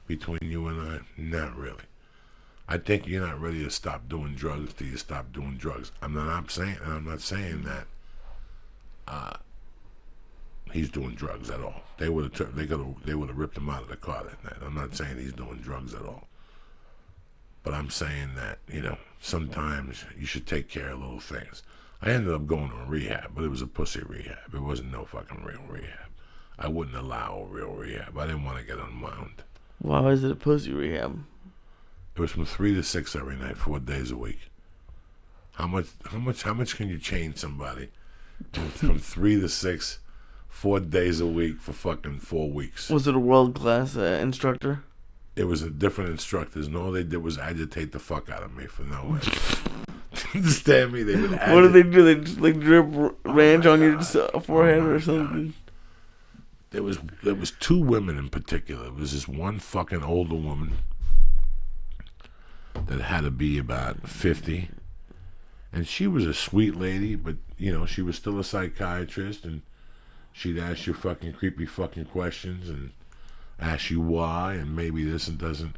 Between you and I? Not really. I think you're not ready to stop doing drugs till you stop doing drugs. I'm not saying that he's doing drugs at all. They would have ripped him out of the car that night. I'm not saying he's doing drugs at all. But I'm saying that, you know, sometimes you should take care of little things. I ended up going to a rehab, but it was a pussy rehab. It wasn't no fucking real rehab. I wouldn't allow a real rehab. I didn't want to get unwound. Why was it a pussy rehab? It was from 3 to 6 every night, 4 days a week. How much can you change somebody from 3 to 6, 4 days a week for fucking 4 weeks? Was it a world-class instructor? It was a different instructors, and all they did was agitate the fuck out of me for no reason. Understand me? They would agitate. What did they do? They just like drip ranch on your forehead or something? There was 2 women in particular. There was this one fucking older woman that had to be about 50, and she was a sweet lady, but you know she was still a psychiatrist, and she'd ask you fucking creepy fucking questions and ask you why and maybe this and doesn't.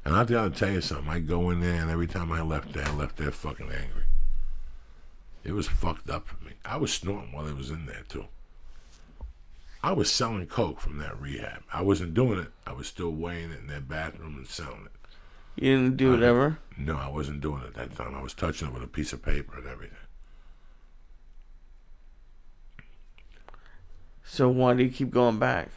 And I gotta tell you something. I go in there, and every time I left there fucking angry. It was fucked up for me. I was snorting while I was in there too. I was selling coke from that rehab. I wasn't doing it. I was still weighing it in their bathroom and selling it. You didn't do it ever? No, I wasn't doing it that time. I was touching it with a piece of paper and everything. So why do you keep going back?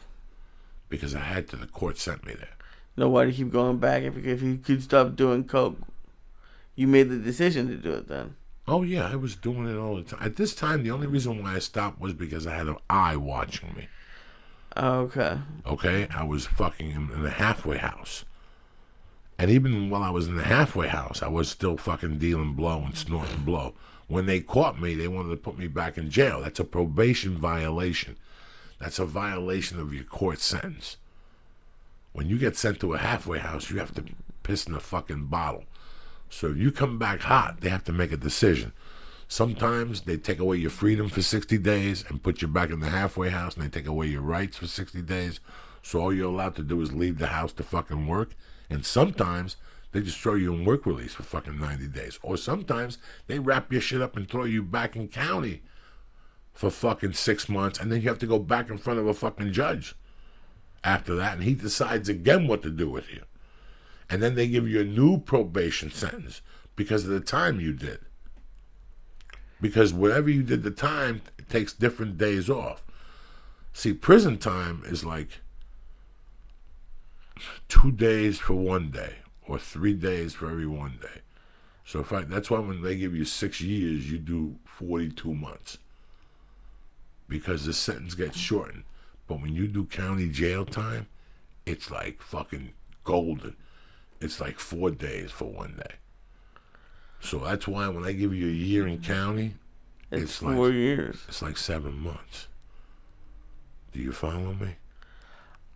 Because I had to. The court sent me there. No, why do you keep going back? If you could stop doing coke, you made the decision to do it then. Oh, yeah, I was doing it all the time. At this time, the only reason why I stopped was because I had an eye watching me. Okay. Okay? I was fucking in the halfway house. And even while I was in the halfway house, I was still fucking dealing blow and snorting blow. When they caught me, they wanted to put me back in jail. That's a probation violation. That's a violation of your court sentence. When you get sent to a halfway house, you have to piss in a fucking bottle. So if you come back hot, they have to make a decision. Sometimes they take away your freedom for 60 days and put you back in the halfway house, and they take away your rights for 60 days. So all you're allowed to do is leave the house to fucking work. And sometimes they just throw you in work release for fucking 90 days. Or sometimes they wrap your shit up and throw you back in county for fucking 6 months, and then you have to go back in front of a fucking judge after that, and he decides again what to do with you. And then they give you a new probation sentence because of the time you did. Because whatever you did the time, it takes different days off. See, prison time is like 2 days for 1 day, or 3 days for every 1 day. So that's why when they give you 6 years, you do 42 months. Because the sentence gets shortened. But when you do county jail time, it's like fucking golden. It's like 4 days for 1 day. So that's why when I give you a year in county, It's like 4 years. It's like 7 months. Do you follow me?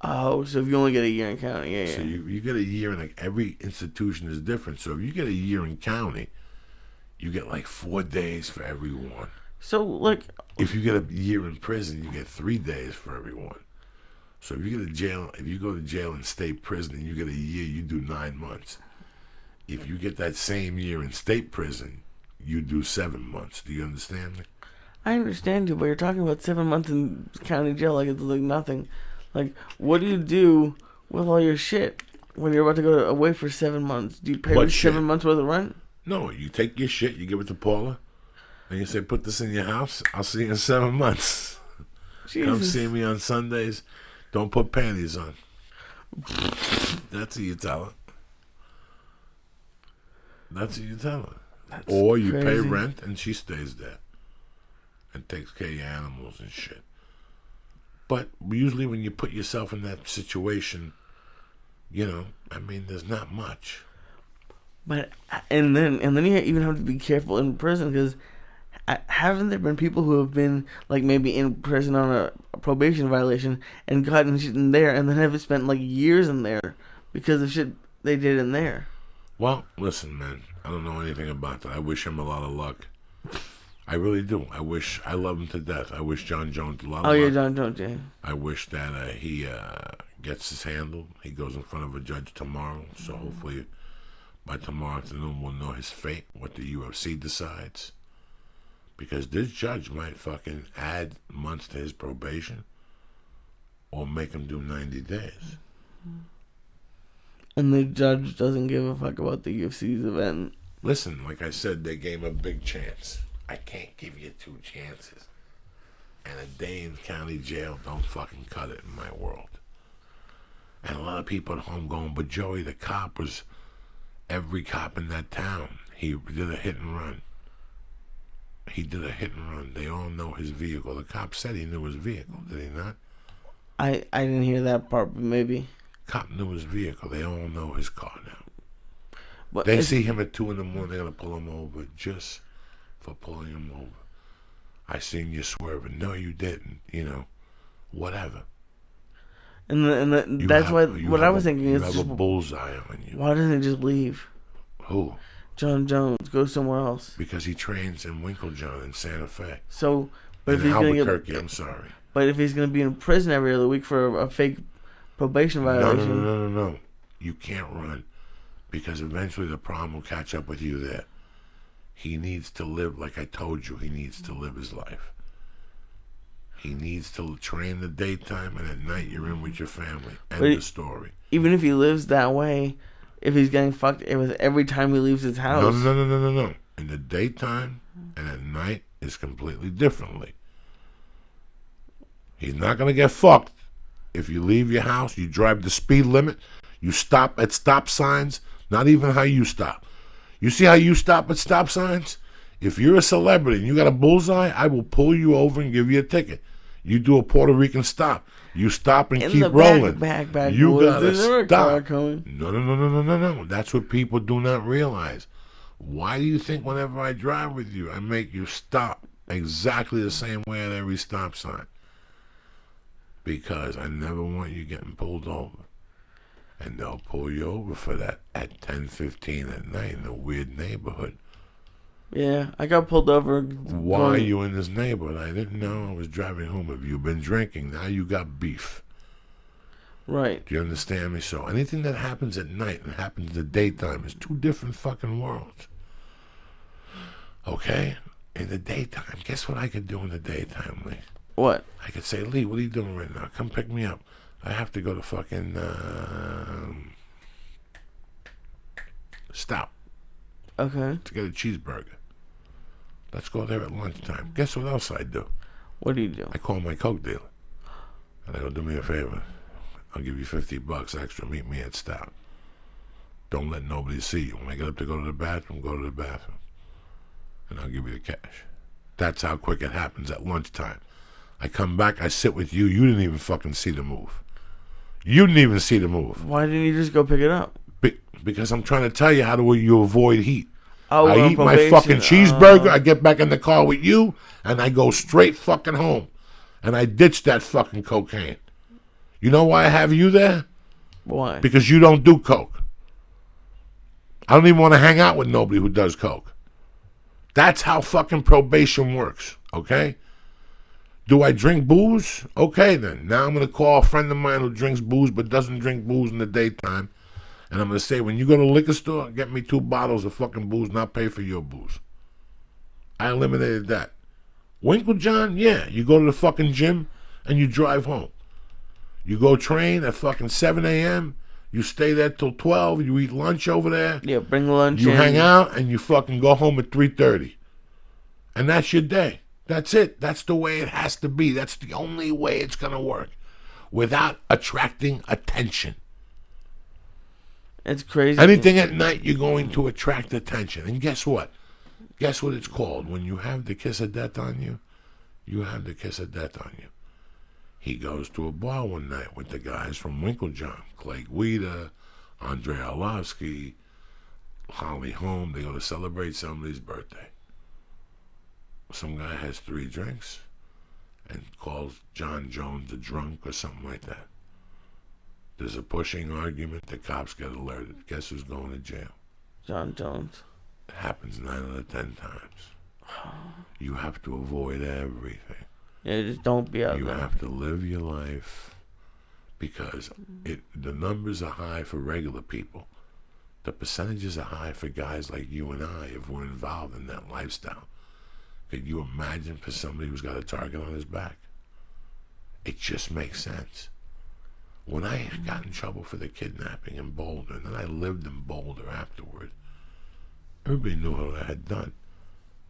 Oh, so if you only get a year in county, yeah. So you get a year, and like every institution is different. So if you get a year in county, you get like 4 days for every one. So like, if you get a year in prison, you get 3 days for every one. So if you go to jail in state prison and you get a year, you do 9 months. If you get that same year in state prison, you do 7 months. Do you understand me? I understand you, but you're talking about 7 months in county jail like it's like nothing. Like, what do you do with all your shit when you're about to go away for 7 months? Do you pay What 7 shit? months worth of rent? No, you take your shit, you give it to Paula, and you say, put this in your house. I'll see you in 7 months. Jesus. Come see me on Sundays. Don't put panties on. That's what you tell her. That's what you tell her. That's or you pay crazy. rent and she stays there and takes care of your animals and shit. But usually when you put yourself in that situation, there's not much. But and then you even have to be careful in prison, because haven't there been people who have been like maybe in prison on a probation violation and gotten shit in there, and then have spent like years in there because of shit they did in there? Well, listen, man, I don't know anything about that. I wish him a lot of luck. I really do. I love him to death. I wish John Jones a lot of luck. Oh yeah, John Jones, yeah. I wish that he gets this handled. He goes in front of a judge tomorrow, so hopefully by tomorrow afternoon we'll know his fate, what the UFC decides. Because this judge might fucking add months to his probation or make him do 90 days. And the judge doesn't give a fuck about the UFC's event. Listen, like I said, they gave him a big chance. I can't give you 2 chances. And a day in county jail don't fucking cut it in my world. And a lot of people at home going, but Joey, the cop was every cop in that town. He did a hit and run. He did a hit and run. They all know his vehicle. The cop said he knew his vehicle, did he not? I didn't hear that part, but maybe. Cop knew his vehicle. They all know his car now. But They see him at 2 in the morning, they're going to pull him over just for pulling him over. I seen you swerving. No, you didn't. Whatever. And that's why what I was thinking is you have just, a bullseye on you. why doesn't he just leave? Who? John Jones, go somewhere else. Because he trains in Winklejohn in Santa Fe. So, but if In he's gonna Albuquerque, get, I'm sorry. but if he's gonna be in prison every other week for a fake probation violation, No. You can't run, because eventually the problem will catch up with you there. He needs to live, like I told you, he needs to live his life. He needs to train in the daytime, and at night you're in with your family. End the story. even if he lives that way, if he's getting fucked with every time he leaves his house. No. In the daytime and at night is completely differently. He's not going to get fucked. If you leave your house, you drive the speed limit, you stop at stop signs, not even how you stop. You see how you stop at stop signs? If you're a celebrity and you got a bullseye, I will pull you over and give you a ticket. You do a Puerto Rican stop. You stop and keep rolling. You gotta stop. No. That's what people do not realize. Why do you think whenever I drive with you, I make you stop exactly the same way at every stop sign? Because I never want you getting pulled over. And they'll pull you over for that at 10:15 at night in a weird neighborhood. Yeah, I got pulled over. Why are you in this neighborhood? I didn't know I was driving home. Have you been drinking? Now you got beef. Right. Do you understand me? So anything that happens at night and happens in the daytime is two different fucking worlds. Okay? In the daytime, guess what I could do in the daytime, Lee? What? I could say, Lee, what are you doing right now? Come pick me up. I have to go to fucking Stout. Okay. To get a cheeseburger. Let's go there at lunchtime. Guess what else I do? What do you do? I call my Coke dealer. And I go, do me a favor. I'll give you $50 extra. Meet me at Stout. Don't let nobody see you. When I get up to go to the bathroom, go to the bathroom. And I'll give you the cash. That's how quick it happens at lunchtime. I come back, I sit with you. You didn't even fucking see the move. You didn't even see the move. Why didn't you just go pick it up? Because I'm trying to tell you how do you avoid heat. Oh, I eat my fucking cheeseburger, I get back in the car with you, and I go straight fucking home. And I ditch that fucking cocaine. You know why I have you there? Why? Because you don't do coke. I don't even want to hang out with nobody who does coke. That's how fucking probation works, okay? Do I drink booze? Okay, then. Now I'm going to call a friend of mine who drinks booze but doesn't drink booze in the daytime. And I'm going to say, when you go to the liquor store, get me 2 bottles of fucking booze and I'll pay for your booze. I eliminated that. Winklejohn, yeah. You go to the fucking gym and you drive home. You go train at fucking 7 a.m. You stay there till 12. You eat lunch over there. Yeah, bring lunch You in. hang out and you fucking go home at 3:30. And that's your day. That's it. That's the way it has to be. That's the only way it's going to work without attracting attention. It's crazy. Anything at night, you're going to attract attention. And guess what? Guess what it's called? When you have the kiss of death on you, you have the kiss of death on you. He goes to a bar one night with the guys from Winklejohn, Clay Guida, Andre Arlovsky, Holly Holm. They go to celebrate somebody's birthday. Some guy has 3 drinks and calls John Jones a drunk or something like that. There's a pushing argument. The cops get alerted. Guess who's going to jail? John Jones. It happens 9 out of 10 times. You have to avoid everything. Yeah, just don't be out there. You have to live your life because the numbers are high for regular people. The percentages are high for guys like you and I if we're involved in that lifestyle. Could you imagine for somebody who's got a target on his back? It just makes sense. When I got in trouble for the kidnapping in Boulder, and then I lived in Boulder afterward, everybody knew what I had done.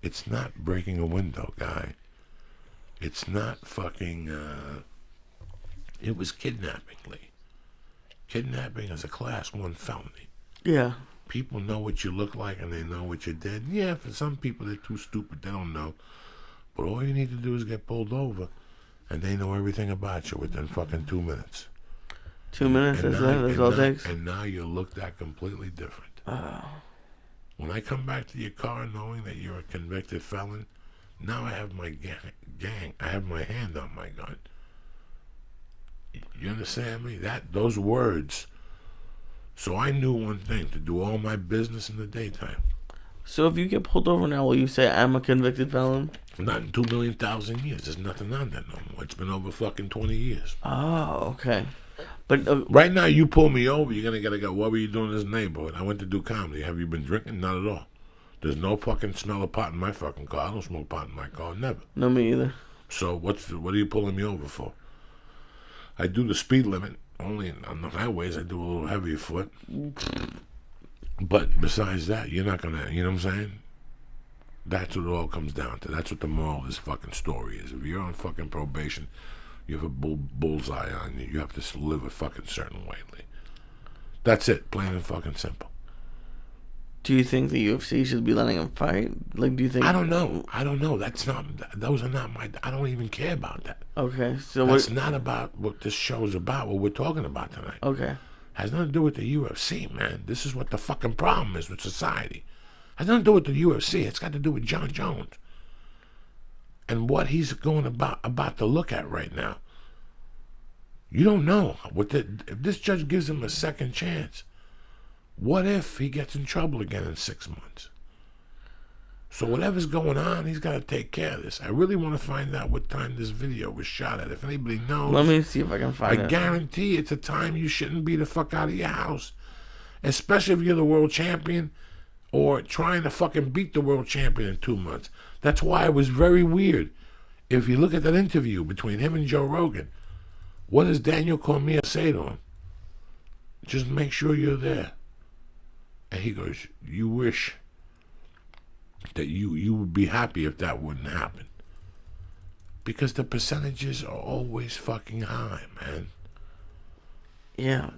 It's not breaking a window, guy. It's not fucking, it was kidnapping, Lee. Kidnapping is a class 1 felony. Yeah. People know what you look like and they know what you did. Yeah, for some people they're too stupid, they don't know. But all you need to do is get pulled over and they know everything about you within fucking 2 minutes. 2 minutes, that's all it takes? And now you look at completely different. When I come back to your car knowing that you're a convicted felon, now I have my gang. I have my hand on my gun. You understand me? Those words. So I knew one thing, to do all my business in the daytime. So if you get pulled over now, will you say I'm a convicted felon? Not in 2,000,000 years. There's nothing on that no more. It's been over fucking 20 years. Oh, okay. But right now, you pull me over, you're going to go, what were you doing in this neighborhood? I went to do comedy. Have you been drinking? Not at all. There's no fucking smell of pot in my fucking car. I don't smoke pot in my car. Never. No, me either. So what are you pulling me over for? I do the speed limit. Only on the highways, I do a little heavier foot. But besides that, you're not going to, you know what I'm saying? That's what it all comes down to. That's what the moral of this fucking story is. If you're on fucking probation, you have a bullseye on you. You have to live a fucking certain way. That's it. Plain and fucking simple. Do you think the UFC should be letting him fight? Like, do you think? I don't know. Those are not my. I don't even care about that. Okay, so that's not about what this show's about. What we're talking about tonight. Okay. Has nothing to do with the UFC, man. This is what the fucking problem is with society. Has nothing to do with the UFC. It's got to do with John Jones and what he's going about to look at right now. You don't know if this judge gives him a second chance. What if he gets in trouble again in 6 months? So whatever's going on, he's got to take care of this. I really want to find out what time this video was shot at. If anybody knows, let me see if I can find it. I guarantee it's a time you shouldn't be the fuck out of your house, especially if you're the world champion or trying to fucking beat the world champion in 2 months. That's why it was very weird. If you look at that interview between him and Joe Rogan, what does Daniel Cormier say to him? Just make sure you're there. And he goes, you wish that you would be happy if that wouldn't happen. Because the percentages are always fucking high, man. Yeah.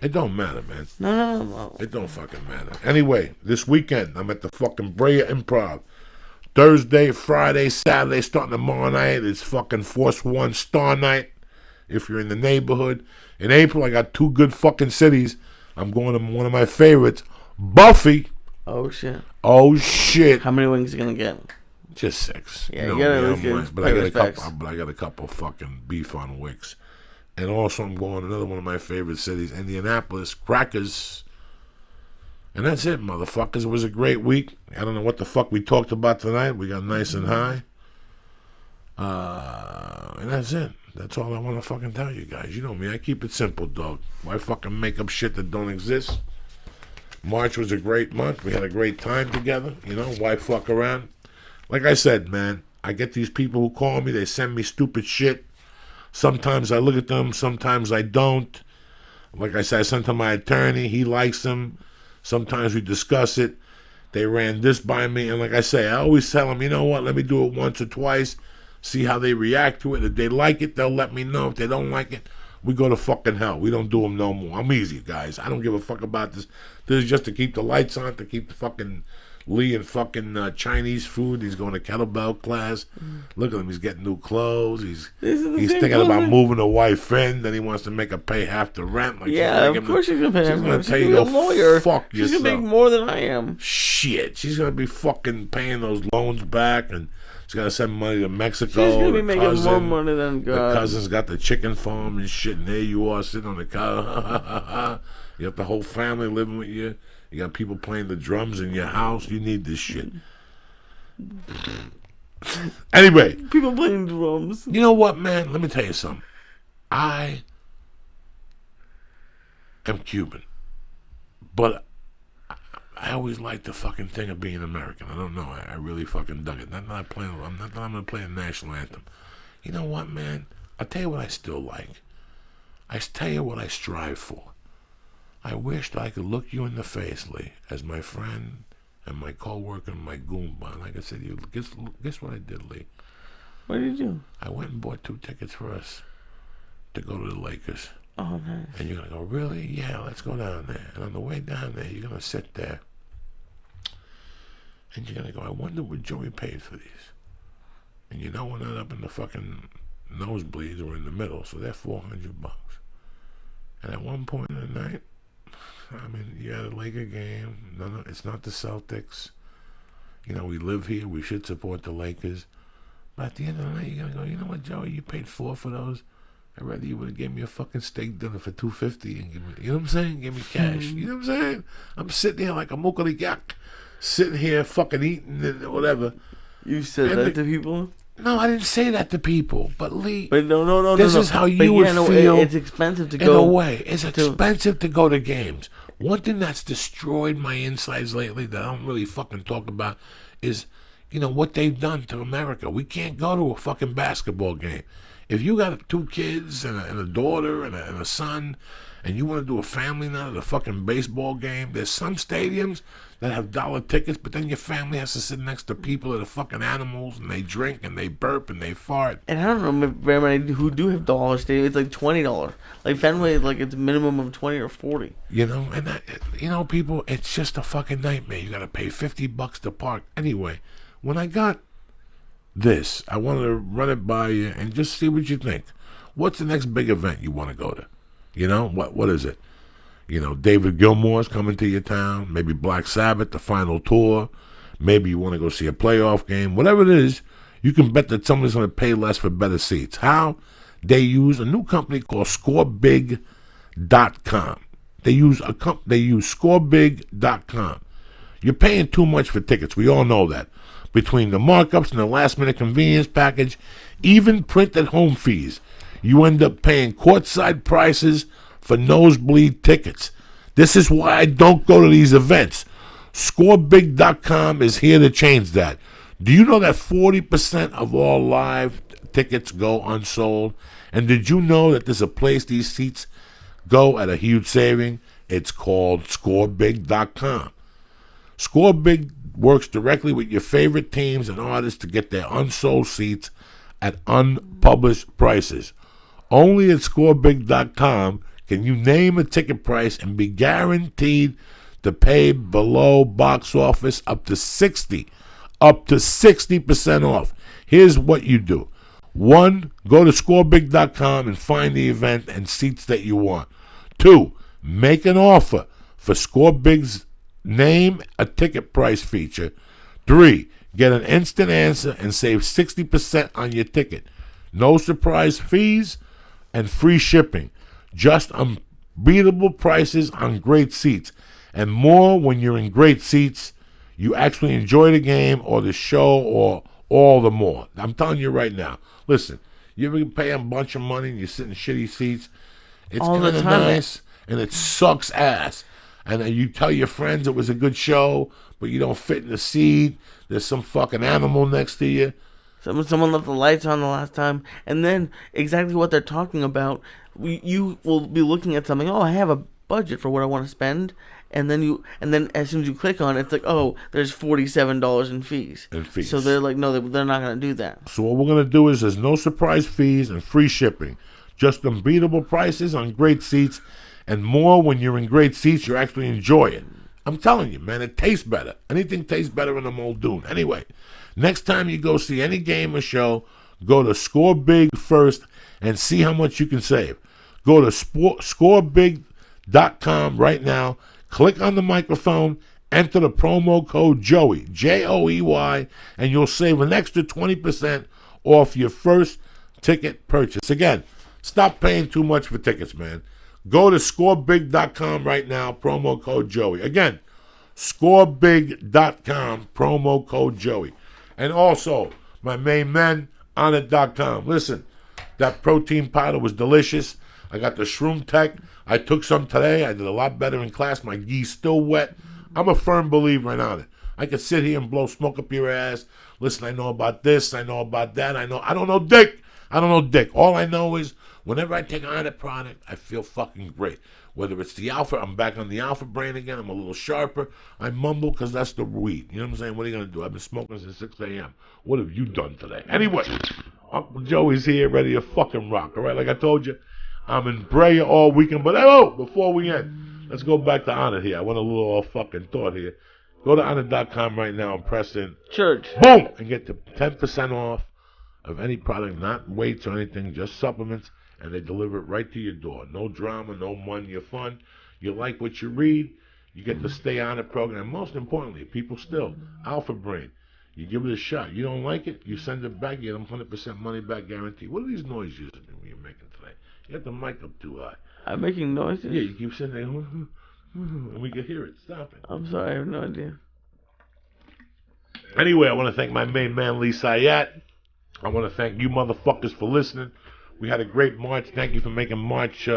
It don't matter, man. No. It don't fucking matter. Anyway, this weekend, I'm at the fucking Brea Improv. Thursday, Friday, Saturday, starting tomorrow night. It's fucking Force One Star Night. If you're in the neighborhood. In April, I got 2 good fucking cities. I'm going to one of my favorites, Buffy. Oh, shit. Oh, shit. How many wings are you going to get? Just 6. Yeah, you gotta get but I got a couple fucking beef on wicks. And also I'm going to another one of my favorite cities, Indianapolis, Crackers. And that's it, motherfuckers. It was a great week. I don't know what the fuck we talked about tonight. We got nice and high. And that's it. That's all I want to fucking tell you guys. You know me, I keep it simple, dog. Why fucking make up shit that don't exist? March was a great month. We had a great time together. You know, why fuck around? Like I said, man, I get these people who call me. They send me stupid shit. Sometimes I look at them. Sometimes I don't. Like I said, I sent to my attorney. He likes them. Sometimes we discuss it. They ran this by me. And like I say, I always tell them, you know what, let me do it once or twice. See how they react to it. If they like it, they'll let me know. If they don't like it, we go to fucking hell. We don't do them no more. I'm easy, guys. I don't give a fuck about this. This is just to keep the lights on, to keep the fucking Lee and fucking Chinese food. He's going to kettlebell class. Look at him. He's getting new clothes. He's thinking about moving a wife in. Then he wants to make her pay half the rent. Like, yeah, of course she's going to pay half the rent. She's going to be a lawyer. Fuck she's going to make more than I am. Shit. She's going to be fucking paying those loans back, and she's got to send money to Mexico. She's going to be making more money than God. The cousin's got the chicken farm and shit, and there you are sitting on the couch. You got the whole family living with you. You got people playing the drums in your house. You need this shit. Anyway. People playing drums. You know what, man? Let me tell you something. I am Cuban. But I always liked the fucking thing of being American. I don't know. I really fucking dug it. Not that I'm going to play a national anthem. You know what, man? I'll tell you what I still like. I tell you what I strive for. I wished I could look you in the face, Lee, as my friend and my co-worker and my goomba. Like I said, guess what I did, Lee? What did you do? I went and bought 2 tickets for us to go to the Lakers. Oh, nice. And you're going to go, really? Yeah, let's go down there. And on the way down there, you're going to sit there. And you're going to go, I wonder what Joey paid for these. And you know we're not up in the fucking nosebleeds or in the middle, so they're $400. And at one point in the night, I mean, you had a Laker game. No, it's not the Celtics. You know, we live here. We should support the Lakers. But at the end of the night, you're going to go, you know what, Joey? You paid $4 for those. I'd rather you would have given me a fucking steak dinner for $2.50 and give me, you know what I'm saying? Give me cash. You know what I'm saying? I'm sitting here like a mukaligak, sitting here fucking eating and whatever. You said that to people? No, I didn't say that to people. But Lee, no, this is how you would feel. It's expensive to go. In a way, it's expensive to go to games. One thing that's destroyed my insides lately that I don't really fucking talk about is, you know, what they've done to America. We can't go to a fucking basketball game. If you got 2 kids and a daughter and a son, and you want to do a family night at a fucking baseball game, there's some stadiums that have dollar tickets, but then your family has to sit next to people that are fucking animals, and they drink and they burp and they fart. And I don't know very many who do have dollar stadiums. It's like $20. Like Fenway, like it's a minimum of 20 or 40. You know, and that, you know, people, it's just a fucking nightmare. You got to pay $50 to park. Anyway, when I got this, I wanted to run it by you and just see what you think. What's the next big event you want to go to? You know, what is it? You know, David Gilmour's coming to your town. Maybe Black Sabbath, the final tour. Maybe you want to go see a playoff game. Whatever it is, you can bet that somebody's going to pay less for better seats. How? They use a new company called ScoreBig.com. They use ScoreBig.com. You're paying too much for tickets. We all know that. Between the markups and the last-minute convenience package, even printed home fees, you end up paying courtside prices for nosebleed tickets. This is why I don't go to these events. ScoreBig.com is here to change that. Do you know that 40% of all live tickets go unsold? And did you know that there's a place these seats go at a huge saving? It's called ScoreBig.com. ScoreBig works directly with your favorite teams and artists to get their unsold seats at unpublished prices. Only at ScoreBig.com can you name a ticket price and be guaranteed to pay below box office up to 60% off. Here's what you do. 1, go to ScoreBig.com and find the event and seats that you want. 2, make an offer for ScoreBig's Name a Ticket Price feature. 3, get an instant answer and save 60% on your ticket. No surprise fees and free shipping. Just unbeatable prices on great seats. And more when you're in great seats. You actually enjoy the game or the show or all the more. I'm telling you right now. Listen, you ever pay a bunch of money and you sit in shitty seats? It's kind of nice and it sucks ass. And you tell your friends it was a good show, but you don't fit in the seat. There's some fucking animal next to you. Someone left the lights on the last time, and then exactly what they're talking about. You will be looking at something. Oh, I have a budget for what I want to spend, and then as soon as you click on it, it's like, oh, there's $47 in fees. So they're like, no, they're not going to do that. So what we're going to do is there's no surprise fees and free shipping, just unbeatable prices on great seats, and more when you're in great seats. You actually enjoy it. I'm telling you, man, it tastes better. Anything tastes better in a Muldoon. Anyway, next time you go see any game or show, go to ScoreBig first and see how much you can save. Go to ScoreBig.com right now. Click on the microphone, enter the promo code Joey, Joey, and you'll save an extra 20% off your first ticket purchase. Again, stop paying too much for tickets, man. Go to ScoreBig.com right now, promo code Joey. Again, ScoreBig.com, promo code Joey. And also, my main men, on it.com. Listen, that protein powder was delicious. I got the Shroom Tech. I took some today. I did a lot better in class. My gi's still wet. I'm a firm believer in on it. I could sit here and blow smoke up your ass. Listen, I know about this. I know about that. I don't know dick. All I know is whenever I take on a product, I feel fucking great. Whether it's the Alpha, I'm back on the Alpha brand again. I'm a little sharper. I mumble because that's the weed. You know what I'm saying? What are you going to do? I've been smoking since 6 a.m. What have you done today? Anyway, Uncle Joey's here ready to fucking rock. All right, like I told you, I'm in Brea all weekend. But before we end, let's go back to Honor here. I want a little fucking thought here. Go to honor.com right now and press in Church. Boom! And get the 10% off of any product, not weights or anything, just supplements, and they deliver it right to your door. No drama, no money, you're fun. You like what you read, you get to stay on the program. Most importantly, people still, Alpha Brain, you give it a shot. You don't like it, you send it back, you get them 100% money back guarantee. What are these noises you're making today? You got the mic up too high. I'm making noises? Yeah, you keep sitting there, and we can hear it. Stop it. I'm sorry, I have no idea. Anyway, I want to thank my main man, Lee Syatt. I want to thank you motherfuckers for listening. We had a great March. Thank you for making March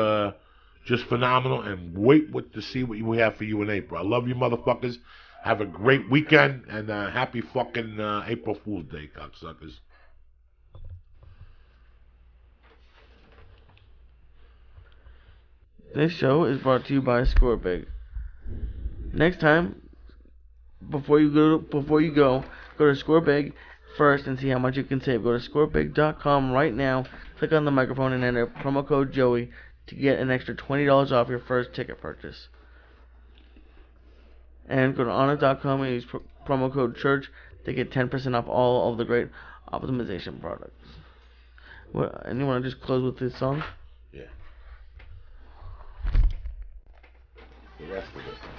just phenomenal. And wait to see what we have for you in April. I love you motherfuckers. Have a great weekend. And happy fucking April Fool's Day, cocksuckers. This show is brought to you by ScoreBig. Next time, before you go to ScoreBig first and see how much you can save. Go to scorebig.com right now. Click on the microphone and enter promo code Joey to get an extra $20 off your first ticket purchase. And go to honest.com and use promo code CHURCH to get 10% off all of the great optimization products. And you want to just close with this song? Yeah. The rest of it.